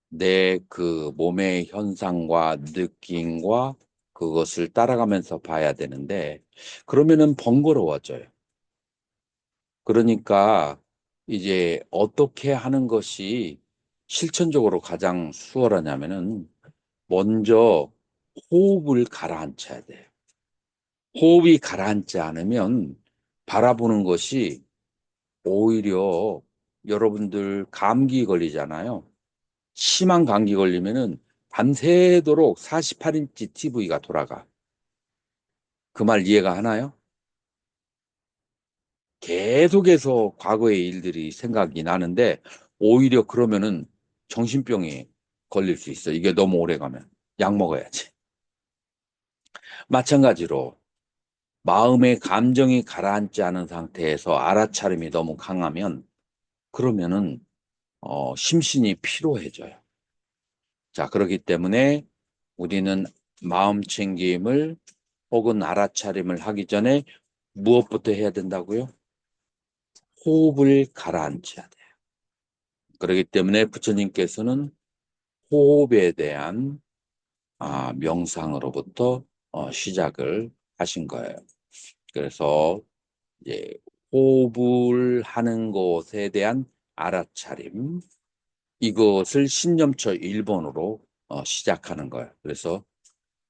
내 그 몸의 현상과 느낌과 그것을 따라가면서 봐야 되는데, 그러면은 번거로워져요. 그러니까 이제 어떻게 하는 것이 실천적으로 가장 수월하냐면은 먼저 호흡을 가라앉혀야 돼요. 호흡이 가라앉지 않으면 바라보는 것이 오히려 여러분들 감기 걸리잖아요. 심한 감기 걸리면은 밤새도록 48인치 TV가 돌아가. 그 말 이해가 하나요? 계속해서 과거의 일들이 생각이 나는데 오히려 그러면은 정신병이 걸릴 수 있어. 이게 너무 오래 가면 약 먹어야지. 마찬가지로 마음의 감정이 가라앉지 않은 상태에서 알아차림이 너무 강하면 그러면은 심신이 피로해져요. 자, 그렇기 때문에 우리는 마음 챙김을 혹은 알아차림을 하기 전에 무엇부터 해야 된다고요? 호흡을 가라앉혀야 돼요. 그렇기 때문에 부처님께서는 호흡에 대한 명상으로부터 시작을 하신 거예요. 그래서 이제 호흡을 하는 것에 대한 알아차림, 이것을 신념처 1번으로 시작하는 거예요. 그래서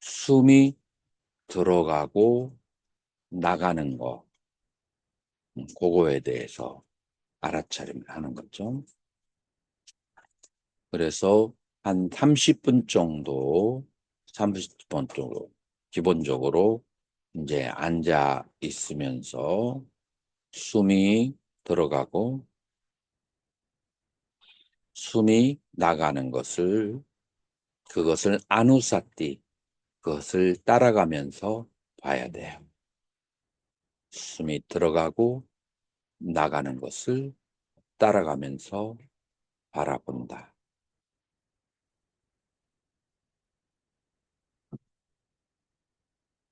숨이 들어가고 나가는 거, 그거에 대해서 알아차림을 하는 거죠. 그래서 한 30분 정도, 30분 정도, 기본적으로 이제 앉아 있으면서 숨이 들어가고 숨이 나가는 그것을 아누사티, 그것을 따라가면서 봐야 돼요. 숨이 들어가고 나가는 것을 따라가면서 바라본다.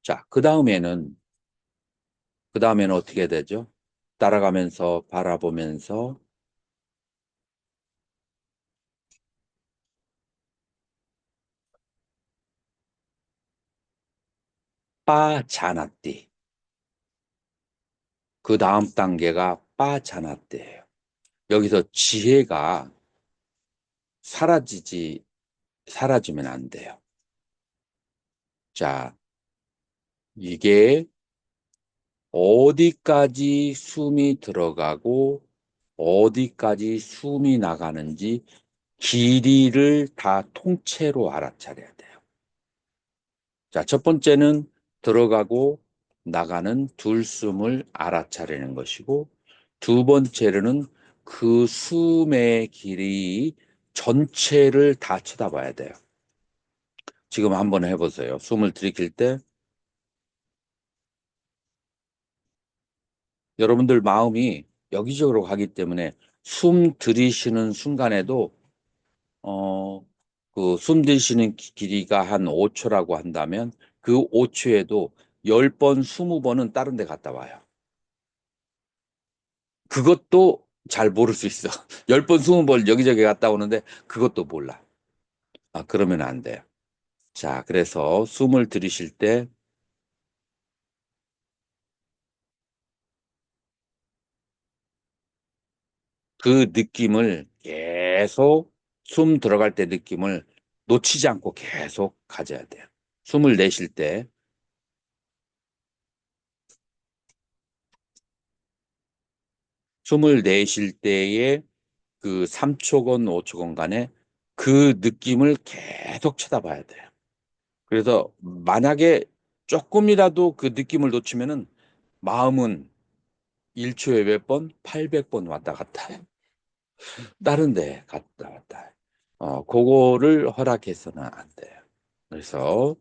자, 그 다음에는 어떻게 되죠? 따라가면서 바라보면서 빠자나띠. 그 다음 단계가 빠자나띠예요. 여기서 지혜가 사라지면 안 돼요. 자, 이게 어디까지 숨이 들어가고 어디까지 숨이 나가는지 길이를 다 통째로 알아차려야 돼요. 자, 첫 번째는 들어가고 나가는 둘숨을 알아차리는 것이고, 두 번째로는 그 숨의 길이 전체를 다 쳐다봐야 돼요. 지금 한번 해보세요. 숨을 들이킬 때 여러분들 마음이 여기저기로 가기 때문에 숨 들이쉬는 순간에도 그 숨 들이쉬는 길이가 한 5초라고 한다면 그 5초에도 10번, 20번은 다른 데 갔다 와요. 그것도 잘 모를 수 있어. 10번, 20번 여기저기 갔다 오는데 그것도 몰라. 그러면 안 돼요. 자, 그래서 숨을 들이쉴 때 그 느낌을 계속 숨 들어갈 때 느낌을 놓치지 않고 계속 가져야 돼요. 숨을 내쉴 때 숨을 내쉴 때의 그 3초건 5초건 간에 그 느낌을 계속 쳐다봐야 돼요. 그래서 만약에 조금이라도 그 느낌을 놓치면은 마음은 1초에 몇 번? 800번 왔다 갔다 해. 다른 데 갔다 왔다 해. 그거를 허락해서는 안 돼요. 그래서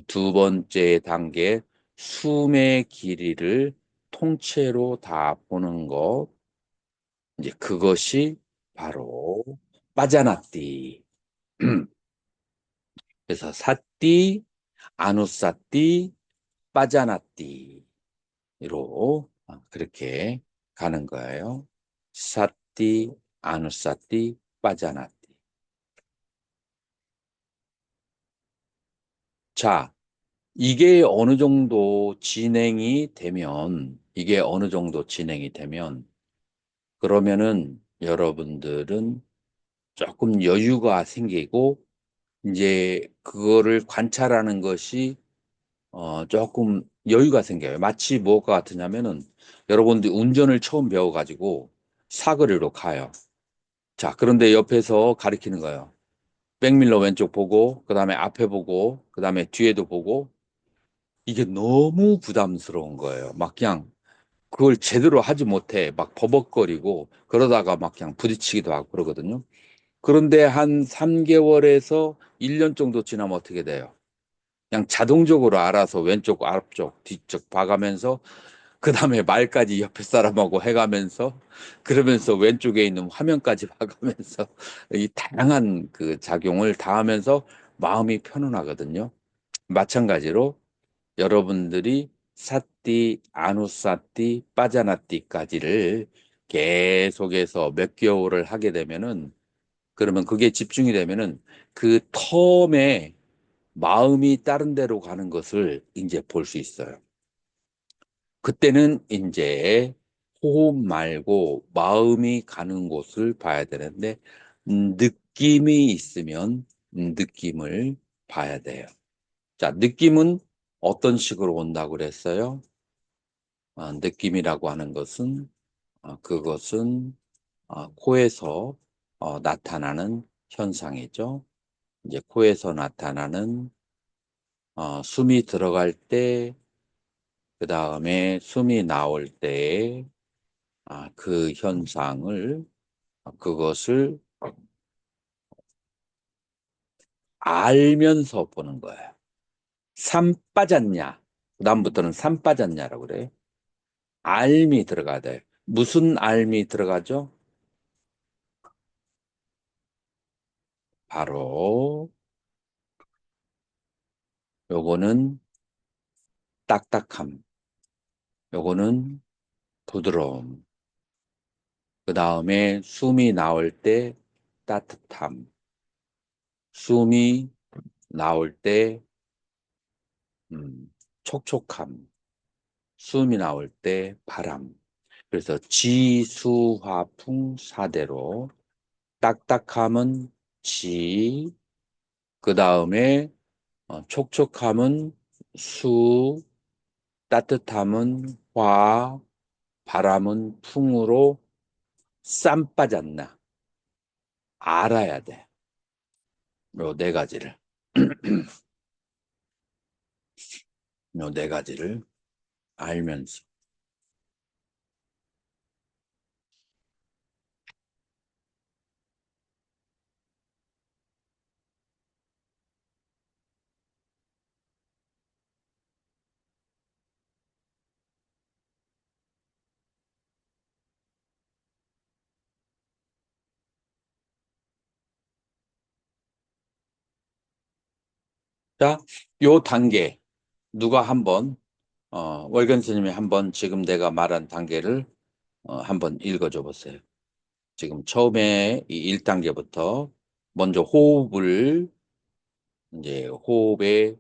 두 번째 단계 숨의 길이를 통째로 다 보는 것, 이제 그것이 바로 빠자나띠. 그래서 사띠, 아누사띠, 빠자나띠로 그렇게 가는 거예요. 사띠, 아누사띠, 빠자나띠. 자, 이게 어느 정도 진행이 되면, 그러면은 여러분들은 조금 여유가 생기고, 이제 그거를 관찰하는 것이 조금 여유가 생겨요. 마치 무엇과 같으냐면은 여러분들 운전을 처음 배워가지고 사거리로 가요. 자, 그런데 옆에서 가리키는 거예요. 백밀러 왼쪽 보고, 그 다음에 앞에 보고, 그 다음에 뒤에도 보고, 이게 너무 부담스러운 거예요. 막 그냥 그걸 제대로 하지 못해. 막 버벅거리고, 그러다가 막 그냥 부딪히기도 하고 그러거든요. 그런데 한 3개월에서 1년 정도 지나면 어떻게 돼요? 그냥 자동적으로 알아서 왼쪽, 앞쪽, 뒤쪽 봐가면서 그 다음에 말까지 옆에 사람하고 해가면서 그러면서 왼쪽에 있는 화면까지 봐가면서 이 다양한 그 작용을 다 하면서 마음이 편안하거든요. 마찬가지로 여러분들이 사띠, 아누사띠, 빠자나띠까지를 계속해서 몇 개월을 하게 되면은 그러면 그게 집중이 되면은 그 텀에 마음이 다른 데로 가는 것을 이제 볼 수 있어요. 그때는 이제 호흡 말고 마음이 가는 곳을 봐야 되는데, 느낌이 있으면 느낌을 봐야 돼요. 자, 느낌은 어떤 식으로 온다고 그랬어요? 느낌이라고 하는 것은, 그것은 코에서 나타나는 현상이죠. 이제 코에서 나타나는 숨이 들어갈 때, 그 다음에 숨이 나올 때, 그 현상을, 그것을 알면서 보는 거예요. 산 빠졌냐? 그다음부터는 산 빠졌냐라고 그래요. 알미 들어가야 돼요. 무슨 알미 들어가죠? 바로 요거는 딱딱함, 요거는 부드러움, 그 다음에 숨이 나올 때 따뜻함, 숨이 나올 때 촉촉함, 숨이 나올 때 바람. 그래서 지수화풍 사대로 딱딱함은 지, 그 다음에 촉촉함은 수, 따뜻함은 화, 바람은 풍으로 쌈 빠졌나 알아야 돼. 요 네 가지를. 요 네 가지를 알면서. 자, 요 단계 누가 한번 월견 스님이 한번 지금 내가 말한 단계를 한번 읽어줘 보세요. 지금 처음에 이 1단계부터 먼저 호흡을 이제 호흡에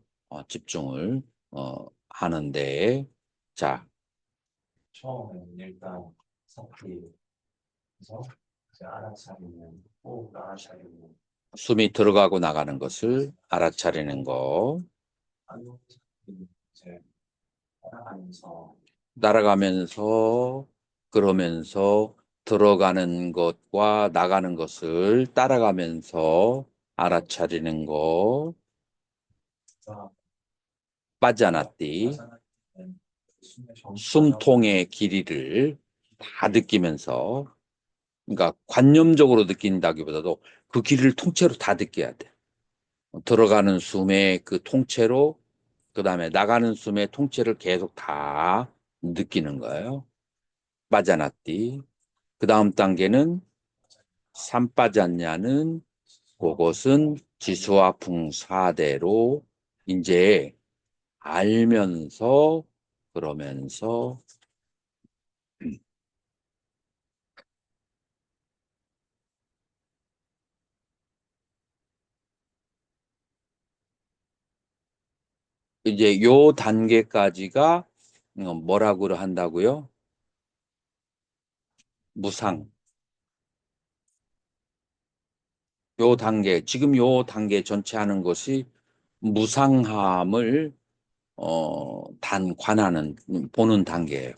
집중을 하는데 자, 처음에는 일단 상태에서 이제 알아차리는 호흡을 알아차리고 숨이 들어가고 나가는 것을 알아차리는 거, 안녕 이제 따라가면서 따라가면서 그러면서 들어가는 것과 나가는 것을 따라가면서 알아차리는 거, 빠져나띠, 숨통의 길이를 다 느끼면서, 그러니까 관념적으로 느낀다기보다도 그 길이를 통째로 다 느껴야 돼. 들어가는 숨의 그 통째로, 그 다음에 나가는 숨의 통째를 계속 다 느끼는 거예요. 빠져나띠. 그 다음 단계는 산 빠졌냐는 그것은 지수와 풍사대로 이제 알면서 그러면서 이제 요 단계까지가 뭐라고 한다고요? 무상. 요 단계, 지금 요 단계 전체 하는 것이 무상함을 관하는 보는 단계예요.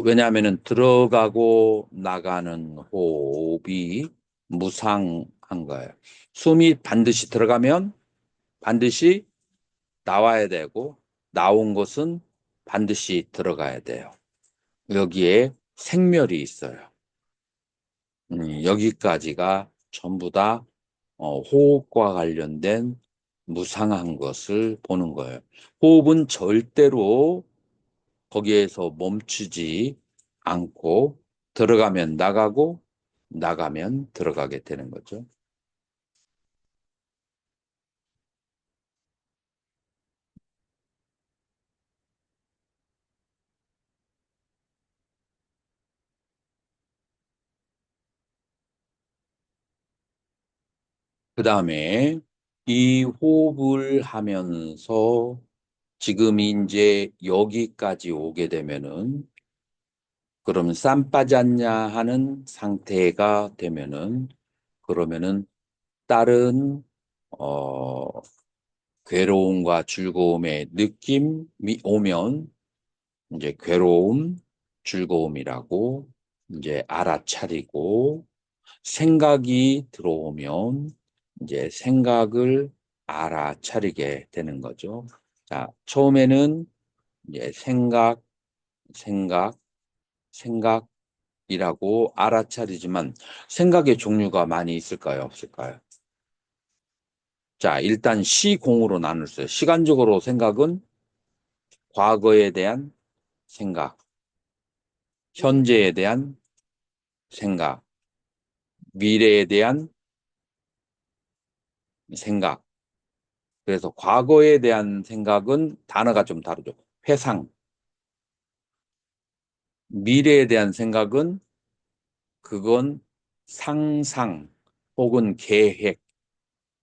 왜냐하면은 들어가고 나가는 호흡이 무상한 거예요. 숨이 반드시 들어가면 반드시 나와야 되고 나온 것은 반드시 들어가야 돼요. 여기에 생멸이 있어요. 여기까지가 전부 다 호흡과 관련된 무상한 것을 보는 거예요. 호흡은 절대로 거기에서 멈추지 않고 들어가면 나가고 나가면 들어가게 되는 거죠. 그 다음에 이 호흡을 하면서 지금 이제 여기까지 오게 되면은 그러면 쌈 빠졌냐 하는 상태가 되면은 그러면은 다른 어 괴로움과 즐거움의 느낌이 오면 이제 괴로움, 즐거움이라고 이제 알아차리고 생각이 들어오면 이제 생각을 알아차리게 되는 거죠. 자, 처음에는 이제 생각, 생각이라고 알아차리지만 생각의 종류가 많이 있을까요? 없을까요? 자, 일단 시공으로 나눌어요. 시간적으로 생각은 과거에 대한 생각, 현재에 대한 생각, 미래에 대한 생각. 그래서 과거에 대한 생각은 단어가 좀 다르죠. 회상. 미래에 대한 생각은 그건 상상 혹은 계획.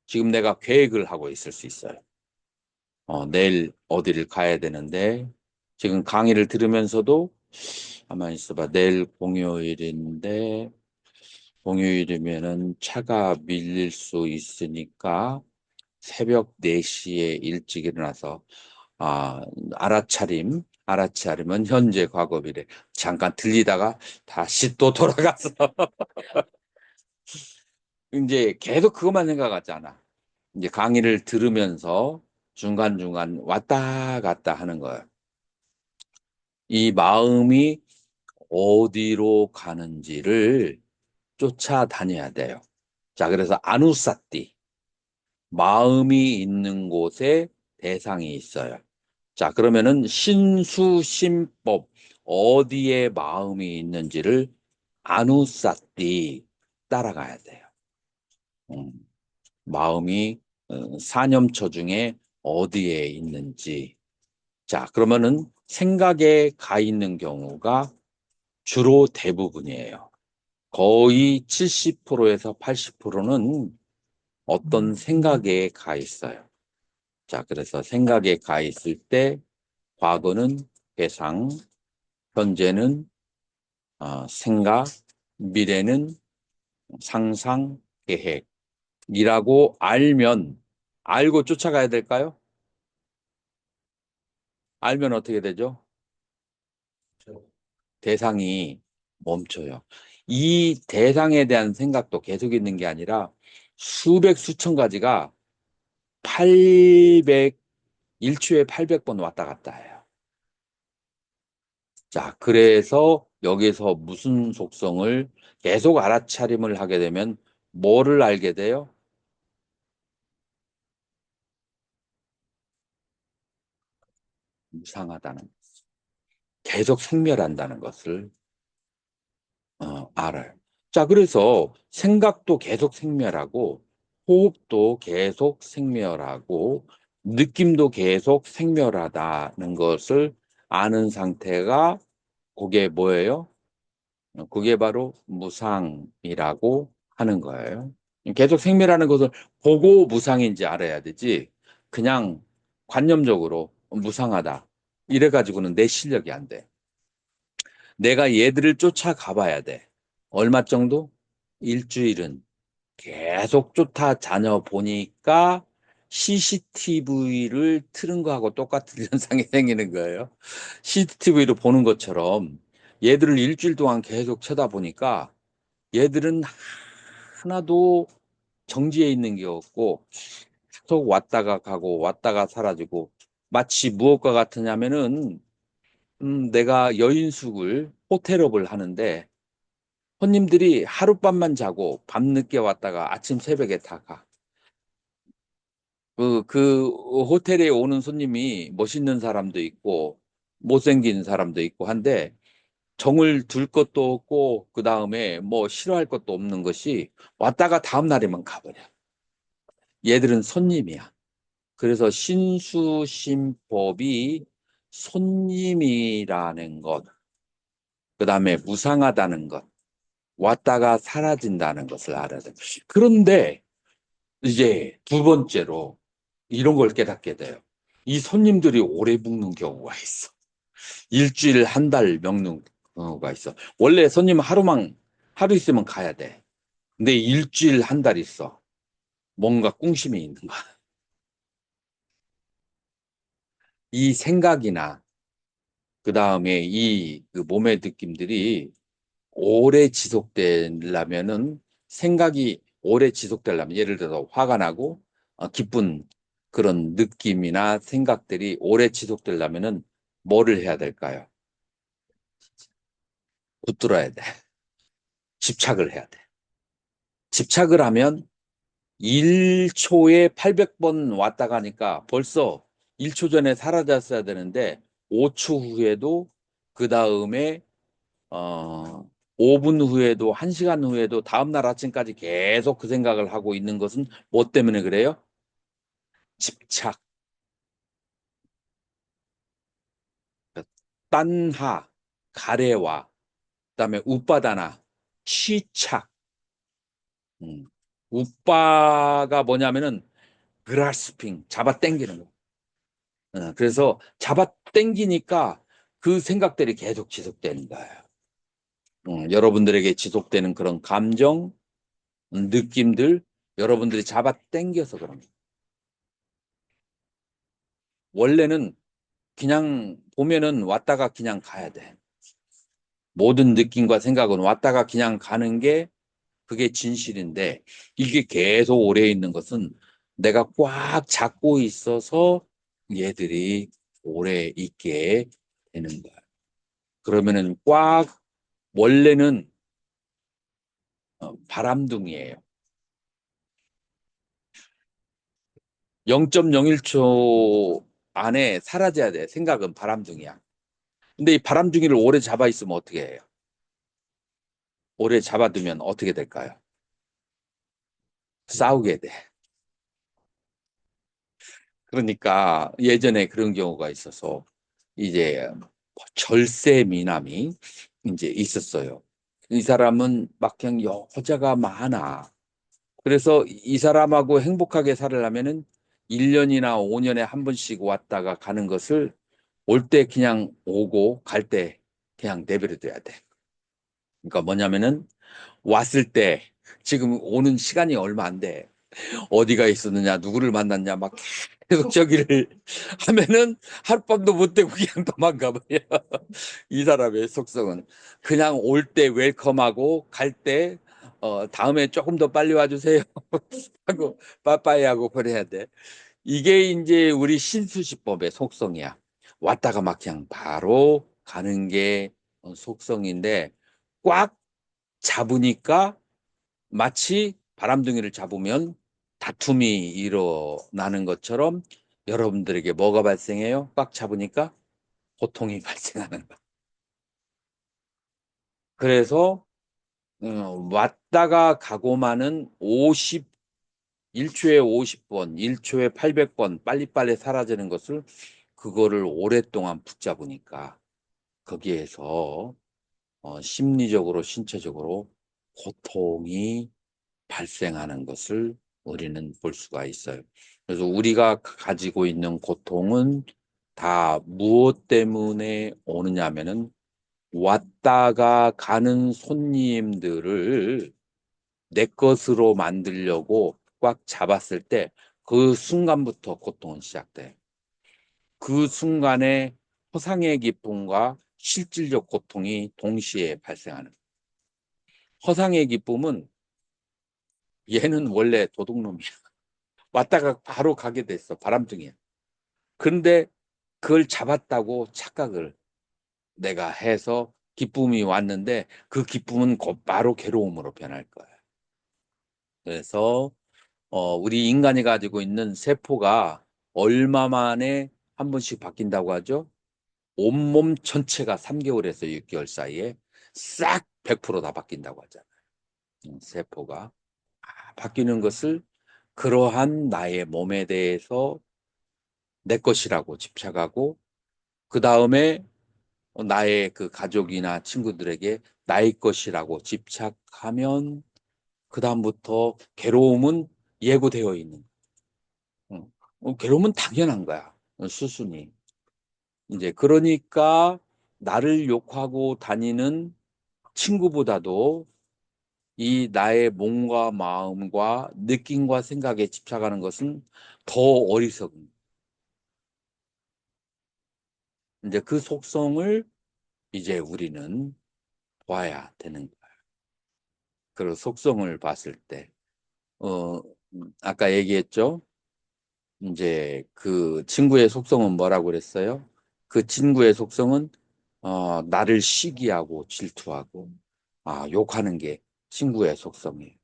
지금 내가 계획을 하고 있을 수 있어요. 내일 어디를 가야 되는데 지금 강의를 들으면서도 가만히 있어봐. 내일 공휴일인데 공휴일이면은 차가 밀릴 수 있으니까 새벽 4시에 일찍 일어나서 아, 알아차림은 현재 과거 미래 잠깐 들리다가 다시 또 돌아가서 이제 계속 그것만 생각하지 않아. 이제 강의를 들으면서 중간중간 왔다 갔다 하는 거예요. 이 마음이 어디로 가는지를 쫓아다녀야 돼요. 자, 그래서 아누사띠. 마음이 있는 곳에 대상이 있어요. 자, 그러면은 신수심법, 어디에 마음이 있는지를 아누사띠 따라가야 돼요. 음, 마음이 사념처 중에 어디에 있는지. 자, 그러면은 생각에 가 있는 경우가 주로 대부분이에요. 거의 70%에서 80%는 어떤 생각에 가 있어요. 자, 그래서 생각에 가 있을 때 과거는 회상, 현재는 생각, 미래는 상상, 계획이라고 알면 알고 쫓아가야 될까요? 알면 어떻게 되죠? 대상이 멈춰요. 이 대상에 대한 생각도 계속 있는 게 아니라 수백, 수천 가지가 800, 일초에 800번 왔다 갔다 해요. 자, 그래서 여기서 무슨 속성을 계속 알아차림을 하게 되면 뭐를 알게 돼요? 무상하다는, 계속 생멸한다는 것을 알아요. 자, 그래서 생각도 계속 생멸하고, 호흡도 계속 생멸하고, 느낌도 계속 생멸하다는 것을 아는 상태가 그게 뭐예요? 그게 바로 무상이라고 하는 거예요. 계속 생멸하는 것을 보고 무상인지 알아야 되지. 그냥 관념적으로 무상하다. 이래가지고는 내 실력이 안 돼. 내가 얘들을 쫓아가 봐야 돼. 얼마 정도? 일주일은 계속 쫓아다녀 보니까 CCTV를 틀은 거하고 똑같은 현상이 생기는 거예요. CCTV를 보는 것처럼 얘들을 일주일 동안 계속 쳐다보니까 얘들은 하나도 정지해 있는 게 없고 계속 왔다가 가고 왔다가 사라지고 마치 무엇과 같으냐면은 내가 여인숙을 호텔업을 하는데 손님들이 하룻밤만 자고 밤늦게 왔다가 아침 새벽에 다 가. 그 호텔에 오는 손님이 멋있는 사람도 있고 못생긴 사람도 있고 한데 정을 둘 것도 없고 그 다음에 뭐 싫어할 것도 없는 것이 왔다가 다음 날에만 가버려. 얘들은 손님이야. 그래서 신수심법이 손님이라는 것, 그 다음에 무상하다는 것, 왔다가 사라진다는 것을 알아야 돼. 그런데 이제 두 번째로 이런 걸 깨닫게 돼요. 이 손님들이 오래 묵는 경우가 있어. 일주일, 한 달 먹는 경우가 있어. 원래 손님 하루 있으면 가야 돼. 근데 일주일, 한 달 있어. 뭔가 꿍심이 있는 거야. 이 생각이나 그 다음에 그 몸의 느낌들이 오래 지속되려면은 생각이 오래 지속되려면 예를 들어 화가 나고 기쁜 그런 느낌이나 생각들이 오래 지속되려면은 뭐를 해야 될까요? 붙들어야 돼. 집착을 해야 돼. 집착을 하면 1초에 800번 왔다 가니까 벌써 1초 전에 사라졌어야 되는데 5초 후에도 그 다음에 어, 5분 후에도 1시간 후에도 다음날 아침까지 계속 그 생각을 하고 있는 것은 뭐 때문에 그래요? 집착, 딴하, 가래와 그다음에 웃바다나 취착. 음. 웃바가 뭐냐면은 그라스핑 잡아 당기는 거. 그래서 잡아 당기니까 그 생각들이 계속 지속되는 거예요. 여러분들에게 지속되는 그런 감정, 느낌들 여러분들이 잡아 당겨서 그런 거예요. 원래는 그냥 보면은 왔다가 그냥 가야 돼. 모든 느낌과 생각은 왔다가 그냥 가는 게 그게 진실인데 이게 계속 오래 있는 것은 내가 꽉 잡고 있어서 얘들이 오래 있게 되는 거야. 그러면은 원래는 바람둥이에요. 0.01초 안에 사라져야 돼. 생각은 바람둥이야. 근데 이 바람둥이를 오래 잡아 있으면 어떻게 해요? 오래 잡아두면 어떻게 될까요? 싸우게 돼. 그러니까 예전에 그런 경우가 있어서 이제 절세 미남이 이제 있었어요. 이 사람은 막 그냥 여자가 많아. 그래서 이 사람하고 행복하게 살으려면은 1년이나 5년에 한 번씩 왔다가 가는 것을 올 때 그냥 오고 갈 때 그냥 내버려 둬야 돼. 그러니까 뭐냐면은 왔을 때 지금 오는 시간이 얼마 안 돼. 어디가 있었느냐, 누구를 만났냐, 막 계속 저기를 하면은 하룻밤도 못 되고 그냥 도망가 버려. 이 사람의 속성은 그냥 올 때 웰컴하고 갈 때 다음에 조금 더 빨리 와주세요 하고 빠빠이 하고 그래야 돼. 이게 이제 우리 신수시법의 속성이야. 왔다가 막 그냥 바로 가는 게 속성인데 꽉 잡으니까 마치 바람둥이를 잡으면 다툼이 일어나는 것처럼 여러분들에게 뭐가 발생해요? 꽉 잡으니까 고통이 발생하는 거야. 그래서 왔다가 가고만은 1초에 50번, 1초에 800번 빨리빨리 사라지는 것을 그거를 오랫동안 붙잡으니까 거기에서 심리적으로 신체적으로 고통이 발생하는 것을 우리는 볼 수가 있어요. 그래서 우리가 가지고 있는 고통은 다 무엇 때문에 오느냐면은 왔다가 가는 손님들을 내 것으로 만들려고 꽉 잡았을 때 그 순간부터 고통은 시작돼. 그 순간에 허상의 기쁨과 실질적 고통이 동시에 발생하는. 허상의 기쁨은 얘는 원래 도둑놈이야. 왔다가 바로 가게 됐어. 바람둥이야. 그런데 그걸 잡았다고 착각을 내가 해서 기쁨이 왔는데 그 기쁨은 곧바로 괴로움으로 변할 거야. 그래서 우리 인간이 가지고 있는 세포가 얼마 만에 한 번씩 바뀐다고 하죠? 온몸 전체가 3개월에서 6개월 사이에 싹 100%다 바뀐다고 하잖아요. 세포가 바뀌는 것을 그러한 나의 몸에 대해서 내 것이라고 집착하고 그 다음에 나의 그 가족이나 친구들에게 나의 것이라고 집착하면 그 다음부터 괴로움은 예고되어 있는. 괴로움은 당연한 거야. 수순이. 이제 그러니까 나를 욕하고 다니는 친구보다도 이 나의 몸과 마음과 느낌과 생각에 집착하는 것은 더 어리석은. 이제 그 속성을 이제 우리는 봐야 되는 거야. 그 속성을 봤을 때, 어, 아까 얘기했죠? 이제 그 친구의 속성은 뭐라고 그랬어요? 그 친구의 속성은 나를 시기하고 질투하고 욕하는 게 친구의 속성이에요.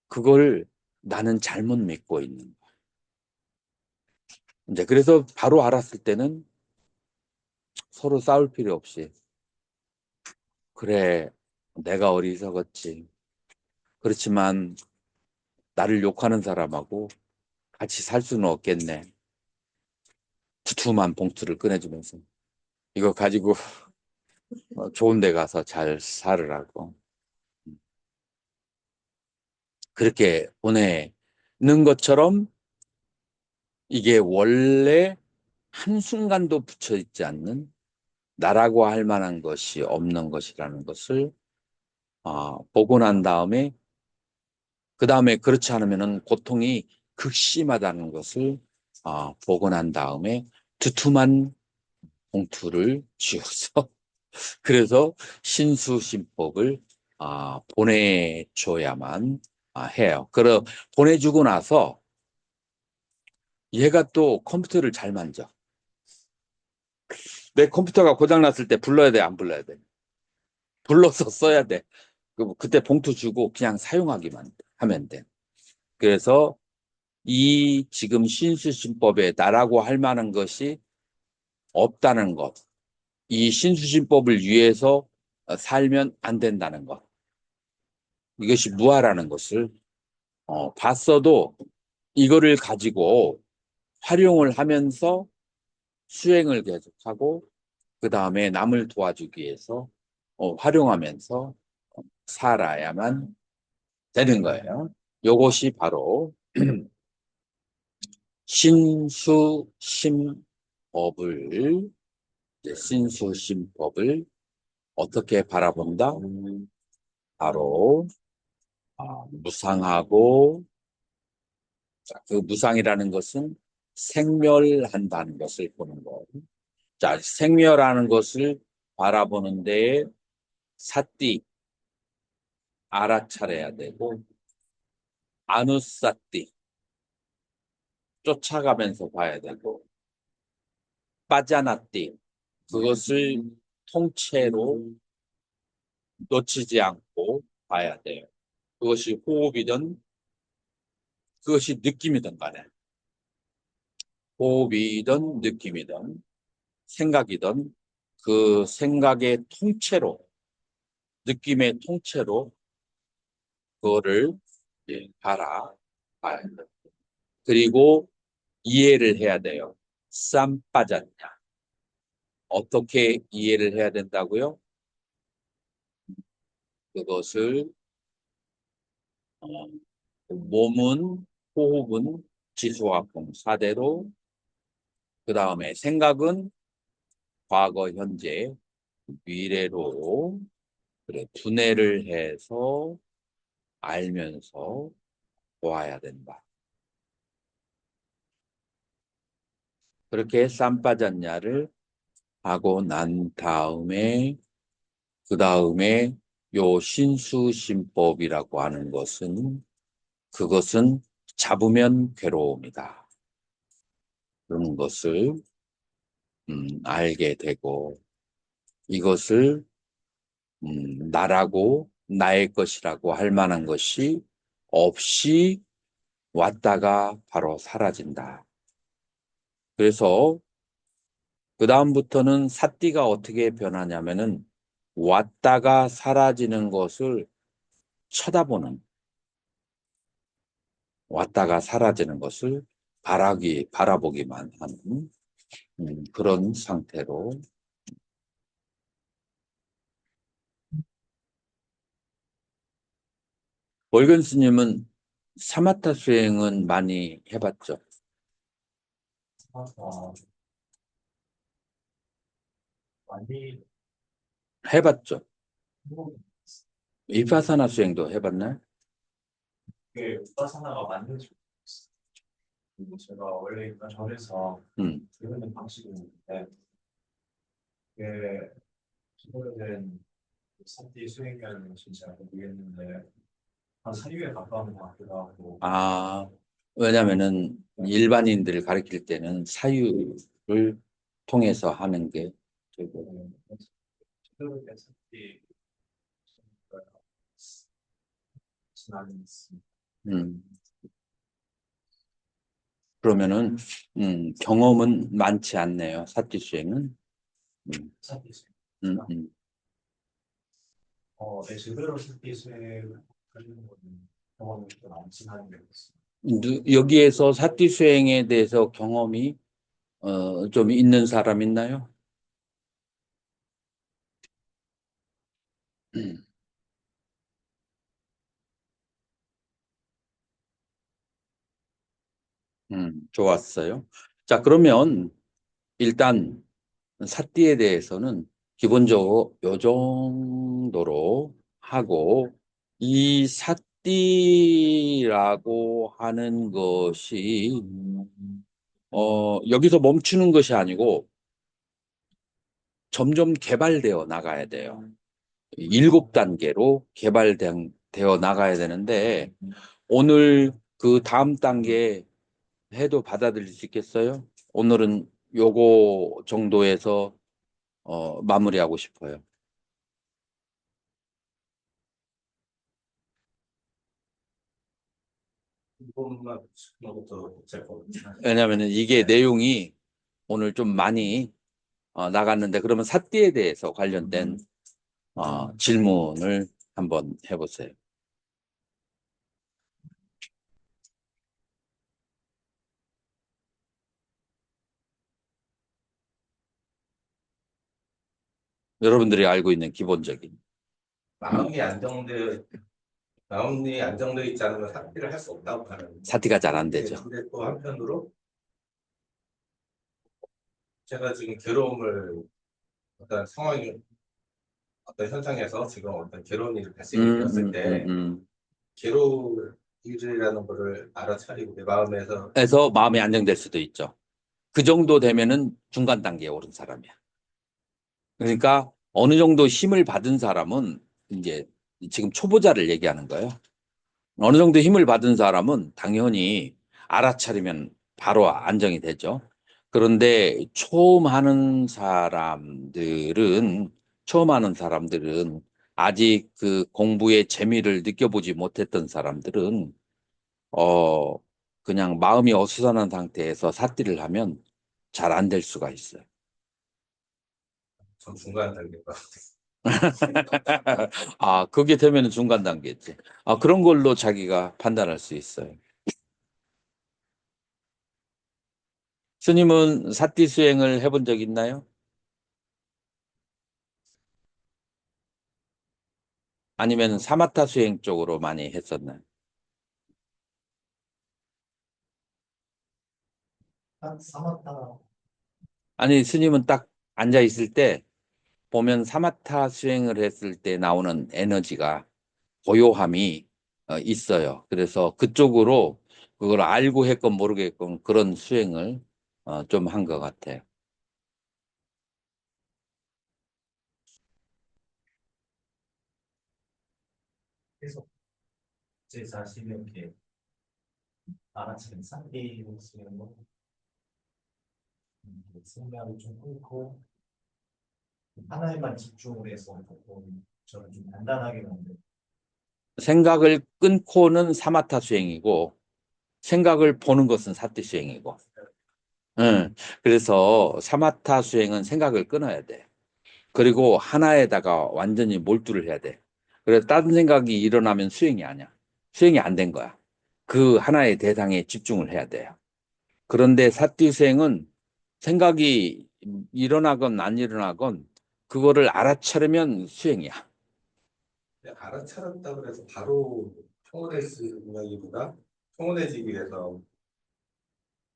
그걸 나는 잘못 믿고 있는 거야. 이제 그래서 바로 알았을 때는 서로 싸울 필요 없이 그래, 내가 어리석었지. 그렇지만 나를 욕하는 사람하고 같이 살 수는 없겠네. 두툼한 봉투를 꺼내주면서 이거 가지고 좋은 데 가서 잘 살으라고. 그렇게 보내는 것처럼 이게 원래 한순간도 붙여 있지 않는 나라고 할 만한 것이 없는 것이라는 것을 보고 난 다음에 그 다음에 그렇지 않으면은 고통이 극심하다는 것을 보고 난 다음에 두툼한 봉투를 쥐어서 그래서 신수신법을 보내줘야만 해요. 그러 보내주고 나서 얘가 또 컴퓨터를 잘 만져. 내 컴퓨터가 고장났을 때 불러야 돼, 안 불러야 돼? 불러서 써야 돼. 그때 봉투 주고 그냥 사용하기만 하면 돼. 그래서 이 지금 신수신법에 나라고 할 만한 것이 없다는 것. 이 신수신법을 위해서 살면 안 된다는 것. 이것이 무아라는 것을 봤어도 이거를 가지고 활용을 하면서 수행을 계속하고 그 다음에 남을 도와주기 위해서 활용하면서 살아야만 되는 거예요. 이것이 바로 신수심법을 신수심법을 어떻게 바라본다? 바로 무상하고 그 무상이라는 것은 생멸한다는 것을 보는 거예요. 자, 생멸하는 것을 바라보는 데에 사띠 알아차려야 되고 아누사띠 쫓아가면서 봐야 되고 빠자나띠 그것을 통째로 놓치지 않고 봐야 돼요. 그것이 호흡이든 그것이 느낌이든 간에 호흡이든 느낌이든 생각이든 그 생각의 통째로 느낌의 통째로 그거를 바라봐야 돼요. 그리고 이해를 해야 돼요. 쌈 빠졌냐. 어떻게 이해를 해야 된다고요? 그것을 어, 몸은 호흡은 지수화풍 4대로 그 다음에 생각은 과거, 현재, 미래로 그래, 분해를 해서 알면서 보아야 된다. 그렇게 쌈 빠졌냐를 하고 난 다음에 그 다음에 요 신수심법이라고 하는 것은 그것은 잡으면 괴로움이다. 그런 것을 알게 되고 이것을 나라고 나의 것이라고 할 만한 것이 없이 왔다가 바로 사라진다. 그래서 그 다음부터는 사띠가 어떻게 변하냐면은 왔다가 사라지는 것을 쳐다보는 왔다가 사라지는 것을 바라보기만 하는 그런 상태로 월근 스님은 사마타 수행은 많이 해봤죠. 어, 많이 해봤죠. 해보는 위파사나 수행도 해봤나요? 게 우파사나가 맞는지 모르겠어요. 그리고 제가 원래 일단 절에서 음, 배우는 방식이 있는데 그게 기본된 산띠 수행이라는 것이 잘 모르겠는데 한 사유에 가까운 것 같기도 하고 아, 왜냐면은 일반인들을 가르칠 때는 사유를 통해서 하는 게 되고, 제대로 된 산띠 지나는 있습니다. 음, 그러면은, 경험은 많지 않네요. 사티 수행은. 음, 산띠 수행. 음, 음. 네, 제대로 산띠 수행을 하는 거는 경험이 좀 많지는 않은 것 같습니다. 여기에서 사티 수행에 대해서 경험이 좀 있는 사람 있나요? 좋았어요. 자, 그러면 일단 사띠에 대해서는 기본적으로 요 정도로 하고, 이 사띠라고 하는 것이 여기서 멈추는 것이 아니고 점점 개발되어 나가야 돼요. 7단계로 개발되어 나가야 되는데, 오늘 그 다음 단계 해도 받아들일 수 있겠어요? 오늘은 요거 정도에서 마무리하고 싶어요. 이것만 것도 제거 왜냐하면 이게 내용이 오늘 좀 많이 나갔는데, 그러면 사띠에 대해서 관련된 질문을 한번 해보세요. 여러분들이 알고 있는 기본적인. 마음이 안정돼 마음이 안정되어 있지 않으면 삭제를 할 수 없다고 하는. 사띠가 잘 안 네, 되죠. 근데 또 한편으로 제가 지금 괴로움을 어떤 상황이 어떤 현상에서 지금 어떤 괴로운 일을 발생이 되었을 때 괴로운 일이라는 거를 알아차리고 내 마음에서 해서 마음이 안정될 수도 있죠. 그 정도 되면은 중간 단계에 오른 사람이야. 그러니까 어느 정도 힘을 받은 사람은 이제 지금 초보자를 얘기하는 거예요. 어느 정도 힘을 받은 사람은 당연히 알아차리면 바로 안정이 되죠. 그런데 처음 하는 사람들은 아직 그 공부의 재미를 느껴보지 못했던 사람들은 어 그냥 마음이 어수선한 상태에서 삿띠를 하면 잘 안 될 수가 있어요. 전 중간 단계가 아, 그게 되면 중간 단계지. 아, 그런 걸로 자기가 판단할 수 있어요. 스님은 사띠 수행을 해본 적 있나요? 아니면 사마타 수행 쪽으로 많이 했었나요? 한 사마타 아니, 스님은 딱 앉아 있을 때 보면 사마타 수행을 했을 때 나오는 에너지가 고요함이 있어요. 그래서 그쪽으로 그걸 알고 했건 모르겠건 그런 수행을 좀 한 것 같아요. 계속 제 자신을 이렇게 알아차린 산띠를 쓰는 거 생각을 좀 끊고 하나에만 집중을 해서 조금 저를 좀 단단하게 만든 생각을 끊고는 사마타 수행이고 생각을 보는 것은 사띠 수행이고. 그래서 사마타 수행은 생각을 끊어야 돼. 그리고 하나에다가 완전히 몰두를 해야 돼. 그래서 다른 생각이 일어나면 수행이 아니야. 수행이 안 된 거야. 그 하나의 대상에 집중을 해야 돼요. 그런데 사띠 수행은 생각이 일어나건 안 일어나건 그거를 알아차리면 수행이야. 알아차렸다 그래서 바로 평온해지기보다 평온해지기 위해서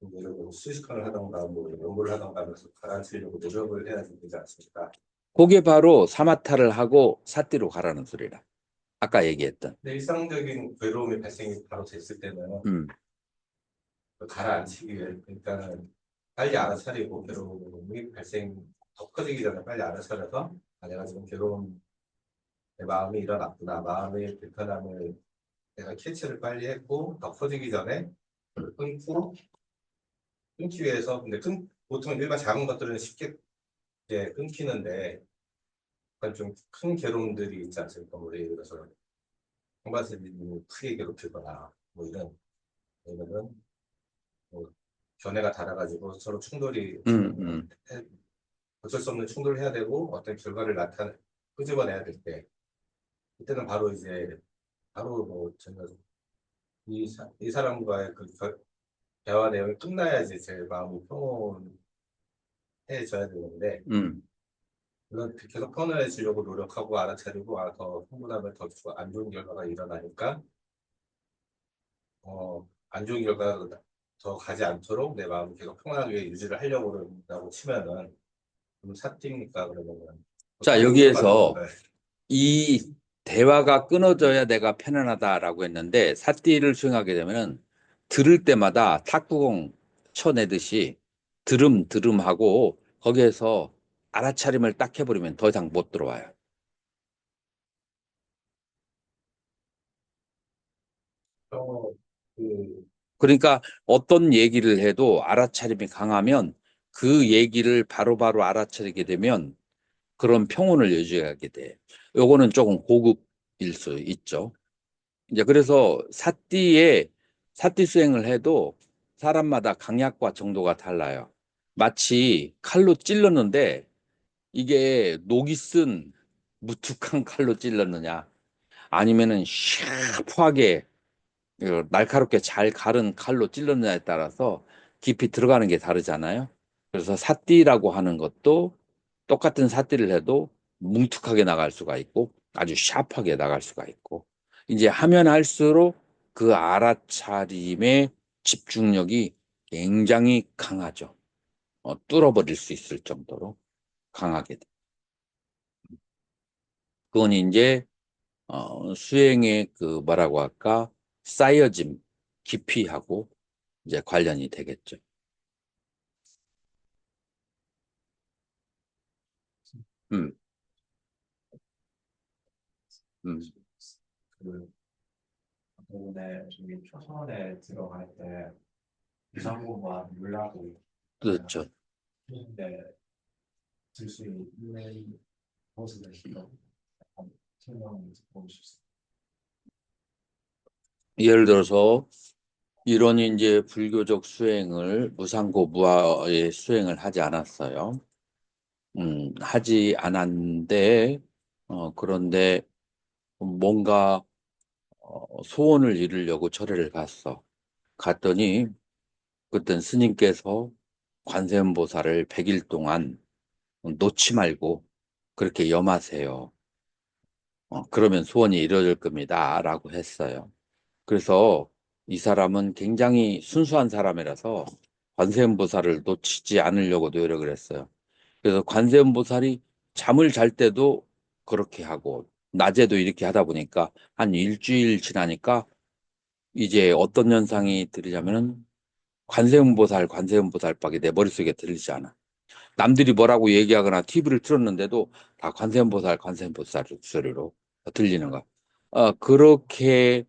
예를 들어 수식학을 하던가 뭐 연구를 하던가 하면서 가라앉히려고 노력을 해야 되지 않습니까? 그게 바로 사마타를 하고 사띠로 가라는 소리라. 아까 얘기했던. 근데 일상적인 괴로움이 발생이 바로 됐을 때는 가라앉히기 위해 그러니까는 빨리 알아차리고 괴로움이 발생 더 커지기 전에 빨리 알아차려서 아, 내가 지금 괴로운 내 마음이 일어났구나 마음의 불편함을 내가 캐치를 빨리 했고 더 커지기 전에 그걸 끊기 위해서 근데 보통 일반 작은 것들은 쉽게 이제 끊기는데 약간 좀 큰 괴로움들이 있지 않습니까? 뭐 예를 들어서 형바스님이 크게 괴롭히거나 뭐 이런 아니면은 뭐 견해가 달아가지고 서로 충돌이 어쩔 수 없는 충돌을 해야 되고 어떤 결과를 끄집어내야 될 때 그때는 바로 이제 바로 뭐 제가 이 사람과의 그 대화 내용이 끝나야지 제 마음이 평온해져야 되는데 물론 계속 평온해지려고 노력하고 알아차리고 더 흥분하면 더 안 좋은 결과가 일어나니까 안 좋은 결과가 더 가지 않도록 내 마음을 계속 평온하게 유지를 하려고 그런다고 치면은 좀 사띠입니까 그러면은 자, 여기에서 이 대화가 끊어져야 내가 편안하다라고 했는데 사띠를 수행하게 되면은 들을 때마다 탁구공 쳐내듯이 드름 하고 거기에서 알아차림을 딱 해버리면 더 이상 못 들어와요. 그 그러니까 어떤 얘기를 해도 알아차림이 강하면 그 얘기를 바로바로 알아차리게 되면 그런 평온을 유지하게 돼. 요거는 조금 고급일 수 있죠. 이제 그래서 사띠 수행을 해도 사람마다 강약과 정도가 달라요. 마치 칼로 찔렀는데 이게 녹이 쓴 무뚝한 칼로 찔렀느냐 아니면은 샤프하게 날카롭게 잘 가른 칼로 찔렀느냐에 따라서 깊이 들어가는 게 다르잖아요. 그래서 사띠라고 하는 것도 똑같은 사띠를 해도 뭉툭하게 나갈 수가 있고 아주 샤프하게 나갈 수가 있고 이제 하면 할수록 그 알아차림의 집중력이 굉장히 강하죠. 뚫어버릴 수 있을 정도로 강하게 돼. 그건 이제 수행의 그 뭐라고 할까 쌓여짐 깊이하고 이제 관련이 되겠죠. 음, 음, 그 부분에 저기 초선에 들어갈 때 유상공과 물라고 그렇죠. 하는데 들 수 있는 모습을 설명을 듣고 싶습니다. 예를 들어서 이런 이제 불교적 수행을 무상고 무아의 수행을 하지 않았어요. 하지 않았는데 그런데 뭔가 소원을 이루려고 절에를 갔더니 그때 스님께서 관세음보살을 100일 동안 놓지 말고 그렇게 염하세요. 그러면 소원이 이루어질 겁니다. 라고 했어요. 그래서 이 사람은 굉장히 순수한 사람이라서 관세음보살을 놓치지 않으려고 노력을 했어요. 그래서 관세음보살이 잠을 잘 때도 그렇게 하고 낮에도 이렇게 하다 보니까 한 일주일 지나니까 이제 어떤 현상이 들리냐면은 관세음보살밖에 내 머릿속에 들리지 않아. 남들이 뭐라고 얘기하거나 TV를 틀었는데도 다 관세음보살 소리로 들리는 거야. 그렇게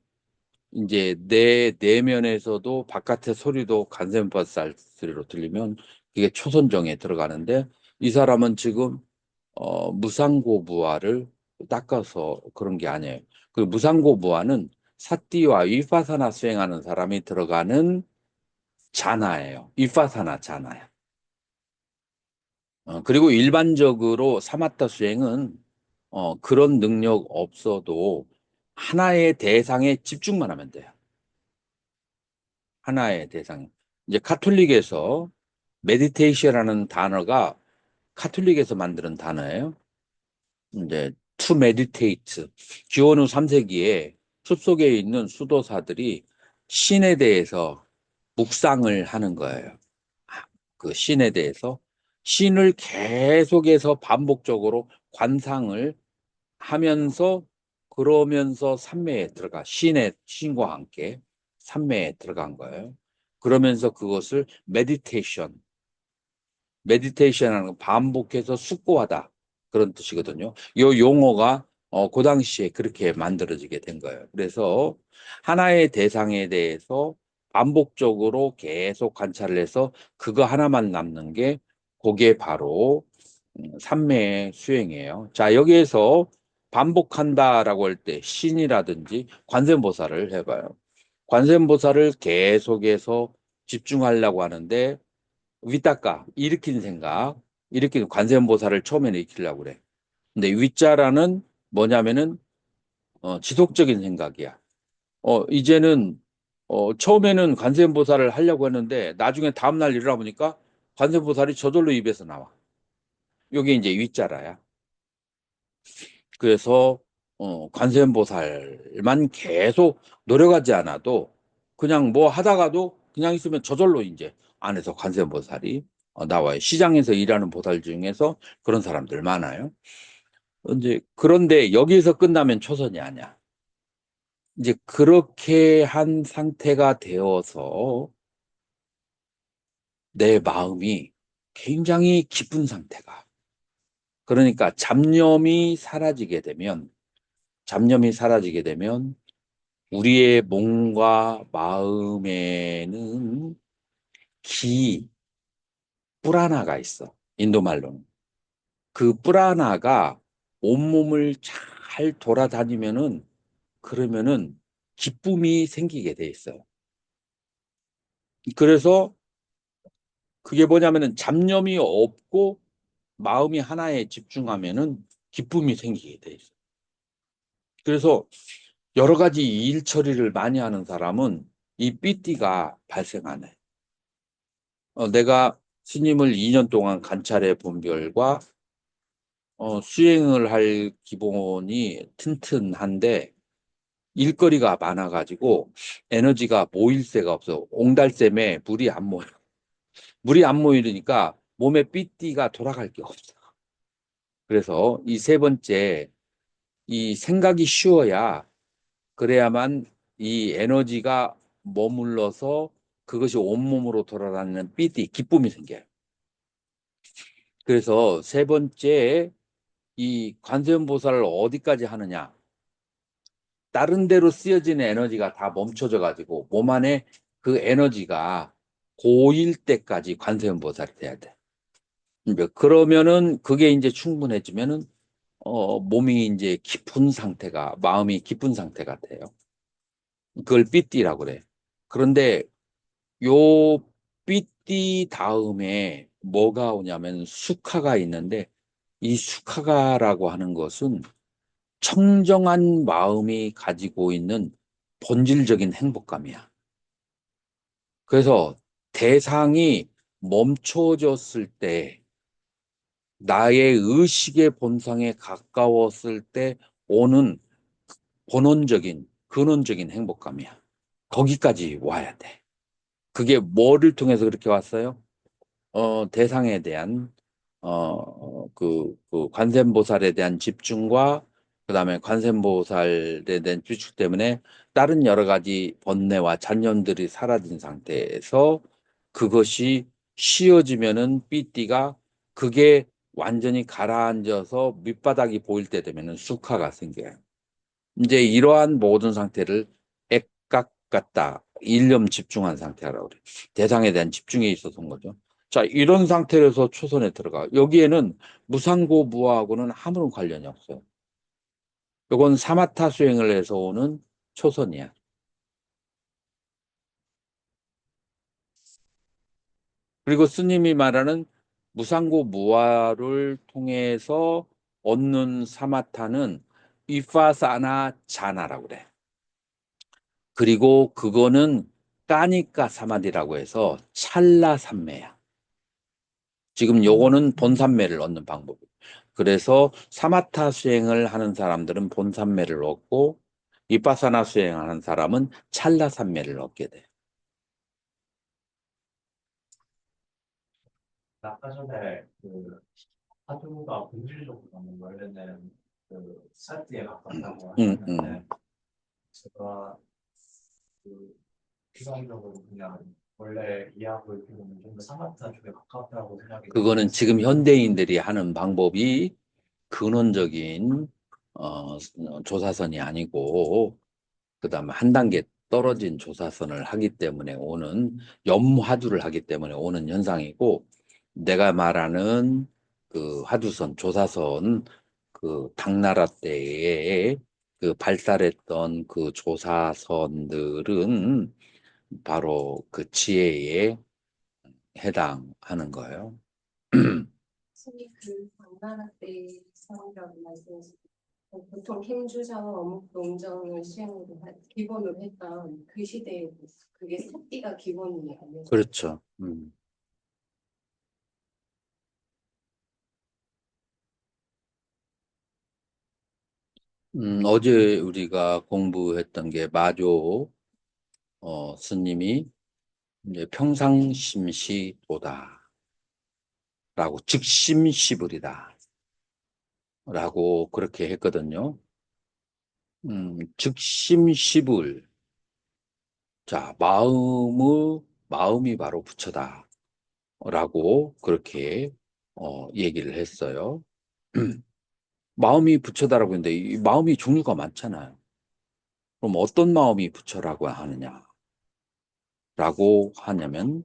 이제 내 내면에서도 바깥의 소리도 관세음보살 소리로 들리면 이게 초선정에 들어가는데 이 사람은 지금 무상고부화를 닦아서 그런 게 아니에요. 그 무상고부화는 사띠와 위파사나 수행하는 사람이 들어가는 자나예요. 위파사나 자나야. 그리고 일반적으로 사마타 수행은 그런 능력 없어도 하나의 대상에 집중만 하면 돼요. 하나의 대상. 이제 카톨릭에서 메디테이션이라는 단어가 카톨릭에서 만드는 단어예요. 이제 to meditate. 기원후 3세기에 숲속에 있는 수도사들이 신에 대해서 묵상을 하는 거예요. 그 신에 대해서 신을 계속해서 반복적으로 관상을 하면서 그러면서 삼매에 들어가 신과 함께 삼매에 들어간 거예요. 그러면서 그것을 메디테이션하는 거 반복해서 숙고하다 그런 뜻이거든요. 이 용어가 그 당시에 그렇게 만들어지게 된 거예요. 그래서 하나의 대상에 대해서 반복적으로 계속 관찰을 해서 그거 하나만 남는 게 그게 바로 삼매의 수행이에요. 자, 여기에서 반복한다라고 할 때 신이라든지 관세음보살을 해봐요. 관세음보살을 계속해서 집중하려고 하는데 위닦아 일으킨 생각, 일으킨 관세음보살을 처음에는 익히려고 그래. 근데 위자라는 뭐냐면은 지속적인 생각이야. 이제는 처음에는 관세음보살을 하려고 했는데 나중에 다음날 일어나 보니까 관세음보살이 저절로 입에서 나와. 이게 이제 위자라야. 그래서 관세음보살만 계속 노력하지 않아도 그냥 뭐 하다가도 그냥 있으면 저절로 이제 안에서 관세음보살이 나와요. 시장에서 일하는 보살 중에서 그런 사람들 많아요. 이제 그런데 여기에서 끝나면 초선이 아니야. 이제 그렇게 한 상태가 되어서 내 마음이 굉장히 기쁜 상태가. 그러니까 잡념이 사라지게 되면 우리의 몸과 마음에는 기, 뿌라나가 있어. 인도 말로는. 그 뿌라나가 온몸을 잘 돌아다니면은 그러면은 기쁨이 생기게 돼 있어요. 그래서 그게 뭐냐면은 잡념이 없고 마음이 하나에 집중하면은 기쁨이 생기게 돼 있어요. 그래서 여러 가지 일 처리를 많이 하는 사람은 이 삐띠가 발생하네. 내가 스님을 2년 동안 관찰해 본 결과 수행을 할 기본이 튼튼한데 일거리가 많아가지고 에너지가 모일 새가 없어. 옹달샘에 물이 안 모여. 물이 안 모이니까 몸에 삐띠가 돌아갈 게 없어. 그래서 이 세 번째, 이 생각이 쉬워야 그래야만 이 에너지가 머물러서 그것이 온몸으로 돌아다니는 삐띠, 기쁨이 생겨요. 그래서 세 번째, 이 관세음보살을 어디까지 하느냐? 다른 데로 쓰여지는 에너지가 다 멈춰져 가지고 몸 안에 그 에너지가 고일 때까지 관세음보살이 돼야 돼. 그러면은 그게 이제 충분해지면은 몸이 이제 깊은 상태가 마음이 깊은 상태가 돼요. 그걸 삐띠라고 그래. 그런데 요 삐띠 다음에 뭐가 오냐면 수카가 있는데 이 수카가라고 하는 것은 청정한 마음이 가지고 있는 본질적인 행복감이야. 그래서 대상이 멈춰졌을 때, 나의 의식의 본상에 가까웠을 때 오는 근원적인 행복감이야. 거기까지 와야 돼. 그게 뭐를 통해서 그렇게 왔어요? 대상에 대한 그 관세음보살에 대한 집중과 그다음에 관세음보살에 대한 집중 때문에 다른 여러 가지 번뇌와 잔념들이 사라진 상태에서 그것이 쉬어지면은 삐띠가 그게 완전히 가라앉아서 밑바닥이 보일 때 되면은 수카가 생겨요. 이제 이러한 모든 상태를 액각 같다, 일념 집중한 상태라고 그래요. 대상에 대한 집중에 있어서 온 거죠. 자, 이런 상태에서 초선에 들어가. 여기에는 무상고 무아하고는 아무런 관련이 없어요. 이건 사마타 수행을 해서 오는 초선이야. 그리고 스님이 말하는 무상고 무아를 통해서 얻는 사마타는 위파사나 자나라고 그래. 그리고 그거는 까니까 사마디라고 해서 찰나 삼매야. 지금 요거는 본삼매를 얻는 방법이에요. 그래서 사마타 수행을 하는 사람들은 본삼매를 얻고 비파사나 수행하는 사람은 찰나 삼매를 얻게 돼. 아까 전에 그 사주가 본질적으로 원래는 그 사띠에 가깝다고 음, 하셨는데 제가 그 기본적으로 그냥 원래 이해하고 있기로는 좀 더 사마타 쪽에 가깝다고 생각이 그거는 들어서 지금 현대인들이 하는 방법이 근원적인 조사선이 아니고 그다음에 한 단계 떨어진 조사선을 하기 때문에 오는 염화두를 하기 때문에 오는 현상이고 내가 말하는 그 화두선 조사선 그 당나라 때에 그 발달했던 그 조사선들은 바로 그 지혜에 해당하는 거예요. 선생님 그 당나라 때 사람이라고 말씀하신 보통 행주사와 어묵 농정을 기본으로 했던 그 시대에 그게 사띠가 기본이 아니었어요. 그렇죠. 어제 우리가 공부했던 게 마조 스님이 이제 평상심시도다라고 즉심시불이다 라고 그렇게 했거든요. 즉심시불. 자, 마음이 바로 부처다 라고 그렇게 얘기를 했어요. 마음이 부처다라고 했는데 이 마음이 종류가 많잖아요. 그럼 어떤 마음이 부처라고 하느냐라고 하냐면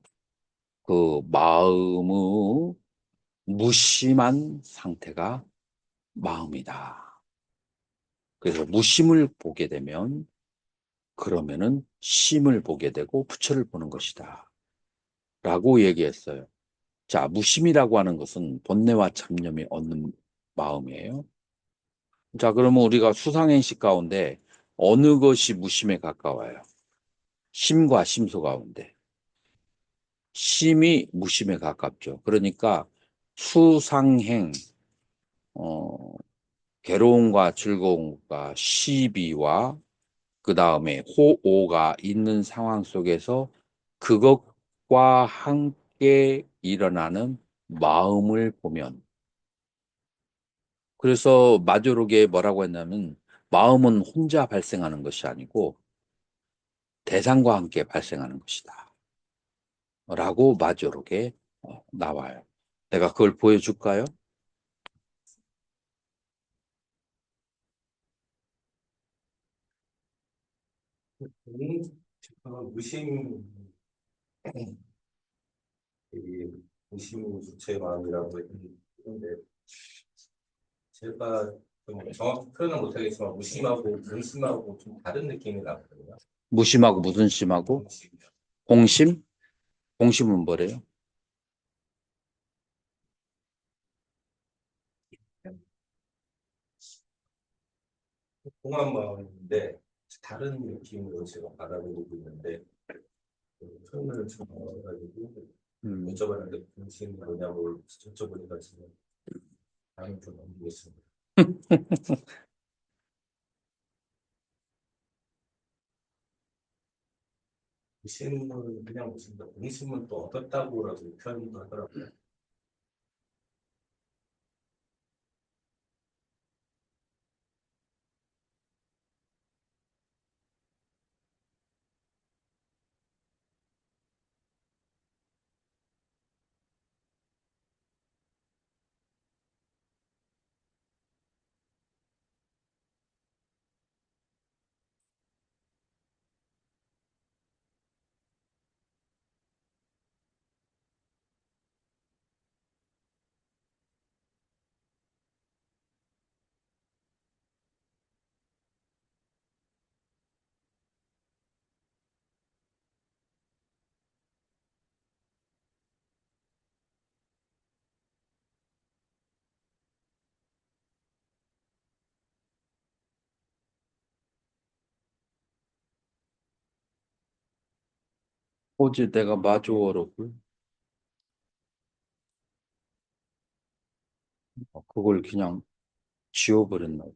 그 마음의 무심한 상태가 마음이다. 그래서 무심을 보게 되면 그러면은 심을 보게 되고 부처를 보는 것이다. 라고 얘기했어요. 자, 무심이라고 하는 것은 본내와 잡념이 없는 마음이에요. 자, 그러면 우리가 수상행식 가운데 어느 것이 무심에 가까워요? 심과 심소 가운데. 심이 무심에 가깝죠. 그러니까 수상행, 어, 괴로움과 즐거움과 시비와 그 다음에 호오가 있는 상황 속에서 그것과 함께 일어나는 마음을 보면 그래서 마조록에 뭐라고 했냐면 마음은 혼자 발생하는 것이 아니고 대상과 함께 발생하는 것이다. 라고 마조록에 나와요. 내가 그걸 보여줄까요? 저는 무심 이 무심 주체의 마음이라고 했는데 제가 좀 정확히 표현은 못하겠지만 무심하고 근심하고 좀 다른 느낌이 나거든요. 무심하고 무슨 심하고 무심. 공심? 공심은 뭐래요? 공한 마음인데 다른 느낌으로 제가 받아들이고 있는데 표현을 좀 어려가지고 음. 여쭤봤는데 근심이 뭐냐고 여쭤보니까 지금 다음에 좀 넘기겠습니다. 무심은 그냥 무심다. 무심은 또 어떻다고라고 표현도 하더라고요. 어제 내가 마주어록을 그걸 그냥 지워버렸나 봐.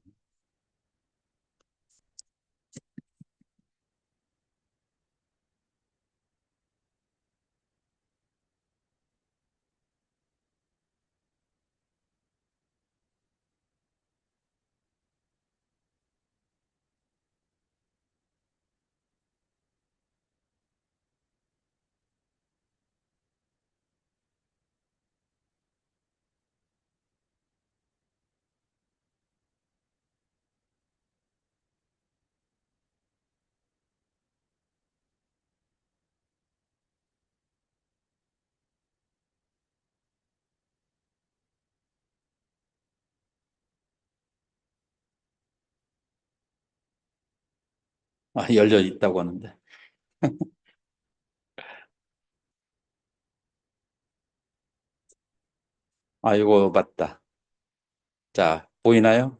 열려 있다고 하는데. 이거 맞다. 자, 보이나요?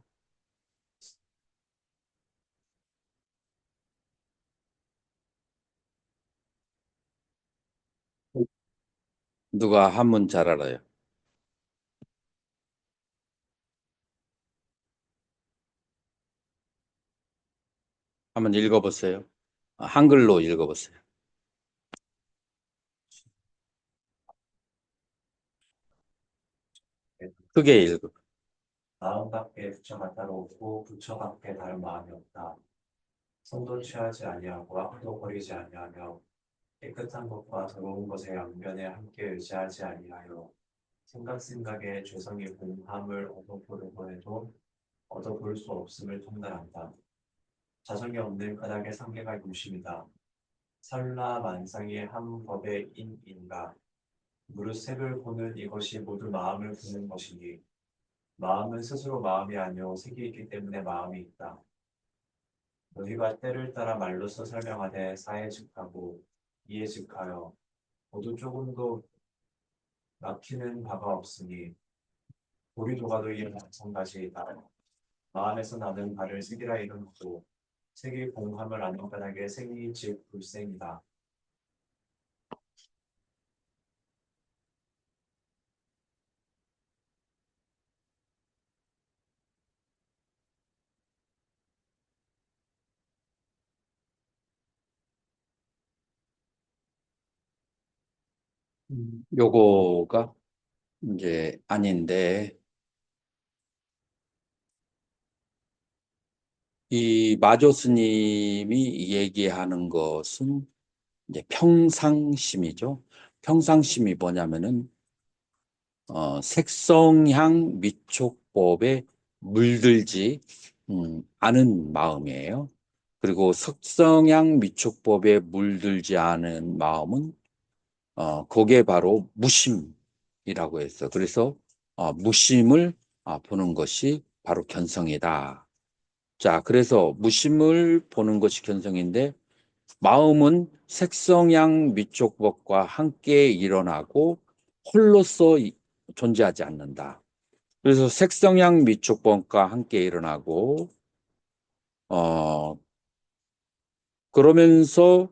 누가 한문 잘 알아요? 한번 읽어보세요. 한글로 읽어보세요. 크게 읽어. 마음밖에 부처가 따로 없고 부처밖에 다른 마음이 없다. 손도 취하지 아니하고 악도 버리지 아니하며 깨끗한 것과 더러운 것의 양변에 함께 의지하지 아니하여 생각에 죄성이 공함을 얻어보려고 해도 얻어볼 수 없음을 통달한다. 자성이 없는 까닭의 상계가 유심이다. 살라만상이 한 법의 인인가. 무릇색을 보는 이것이 모두 마음을 보는 것이니 마음은 스스로 마음이 아니오 색이 있기 때문에 마음이 있다. 너희가 때를 따라 말로써 설명하되 사해즉하고 이해즉하여 모두 조금도 막히는 바가 없으니 도리도가도 이에 마찬가지이다. 마음에서 나는 바를 색이라 이름하고 색이 공함을 아는 까닭에 생이 즉 불생이다. 요거가 이제 아닌데, 이 마조 스님이 얘기하는 것은 이제 평상심이죠. 평상심이 뭐냐면은 색성향 미촉법에 물들지 않은 마음이에요. 그리고 색성향 미촉법에 물들지 않은 마음은 그게 바로 무심이라고 했어. 그래서 무심을 보는 것이 바로 견성이다. 자, 그래서 무심을 보는 것이 견성인데 마음은 색성향 미촉법과 함께 일어나고 홀로서 존재하지 않는다. 그래서 색성향 미촉법과 함께 일어나고 어 그러면서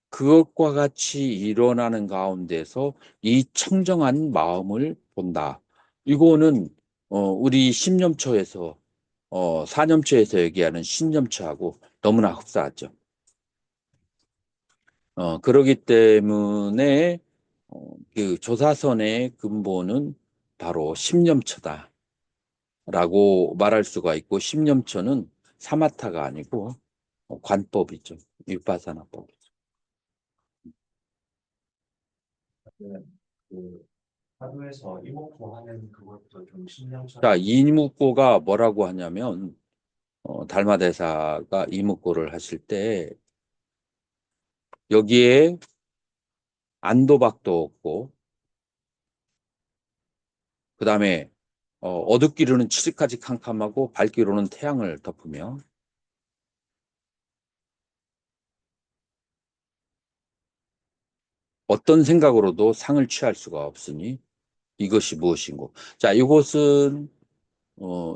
그것과 같이 일어나는 가운데서 이 청정한 마음을 본다. 이거는 우리 신념처에서 4념처에서 얘기하는 신념처하고 너무나 흡사하죠. 그러기 때문에 그 조사선의 근본은 바로 신념처다라고 말할 수가 있고, 신념처는 사마타가 아니고 관법이죠. 위파사나법이죠. 그 하루에서 이목구 하는 그것도 좀 자, 신념처럼 이묵고가 뭐라고 하냐면 달마대사가 이묵고를 하실 때 여기에 안도박도 없고, 그 다음에 어둡기로는 칠흑까지 캄캄하고 밝기로는 태양을 덮으며 어떤 생각으로도 상을 취할 수가 없으니 이것이 무엇인고. 자, 이것은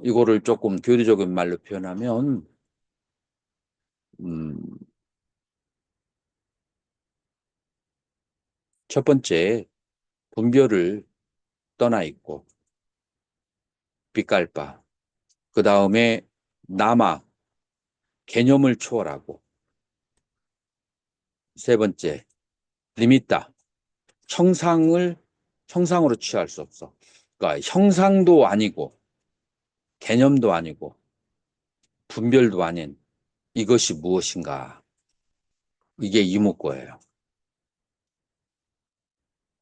이거를 조금 교리적인 말로 표현하면 음, 첫 번째 분별을 떠나 있고 빛깔바, 그 다음에 남아 개념을 초월하고, 세 번째 리미타, 형상으로 취할 수 없어. 그러니까 형상도 아니고 개념도 아니고 분별도 아닌 이것이 무엇인가. 이게 이목구예요.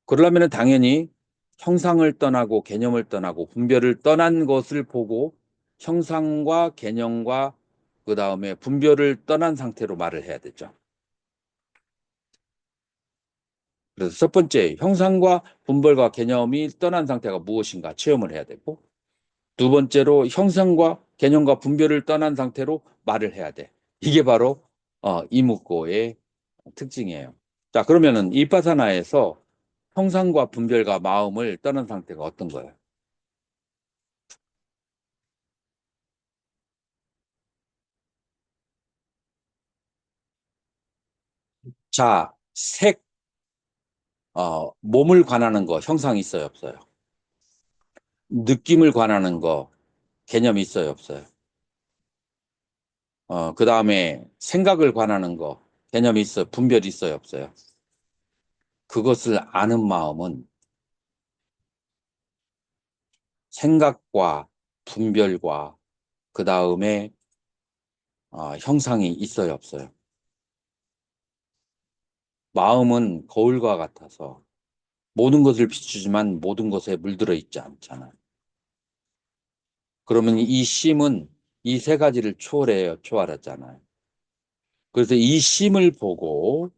그러려면 당연히 형상을 떠나고 개념을 떠나고 분별을 떠난 것을 보고 형상과 개념과 그 다음에 분별을 떠난 상태로 말을 해야 되죠. 그래서 첫 번째, 형상과 분별과 개념이 떠난 상태가 무엇인가 체험을 해야 되고, 두 번째로 형상과 개념과 분별을 떠난 상태로 말을 해야 돼. 이게 바로 이목구의 특징이에요. 자, 그러면은 이빠사나에서 형상과 분별과 마음을 떠난 상태가 어떤 거예요? 자, 색, 몸을 관하는 거 형상이 있어요, 없어요? 느낌을 관하는 거 개념이 있어요, 없어요? 그 다음에 생각을 관하는 거 개념이 있어요, 분별이 있어요, 없어요? 그것을 아는 마음은 생각과 분별과 그 다음에 형상이 있어요, 없어요? 마음은 거울과 같아서 모든 것을 비추지만 모든 것에 물들어 있지 않잖아요. 그러면 이 심은 이 세 가지를 초월해요, 초월하잖아요. 그래서 이 심을 보고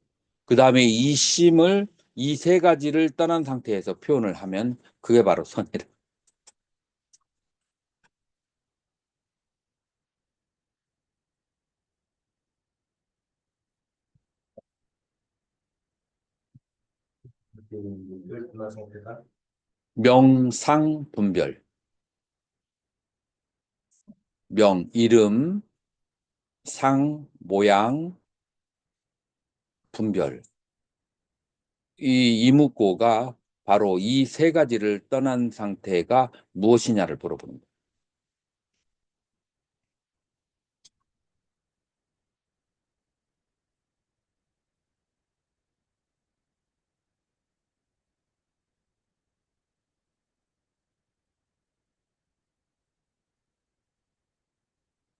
그 다음에 이 심을 이 세 가지를 떠난 상태에서 표현을 하면 그게 바로 선이라. 그 변화 상태가 명상분별. 명, 이름, 상, 모양, 분별. 이 이묵고가 바로 이 세 가지를 떠난 상태가 무엇이냐를 물어보는 거예요.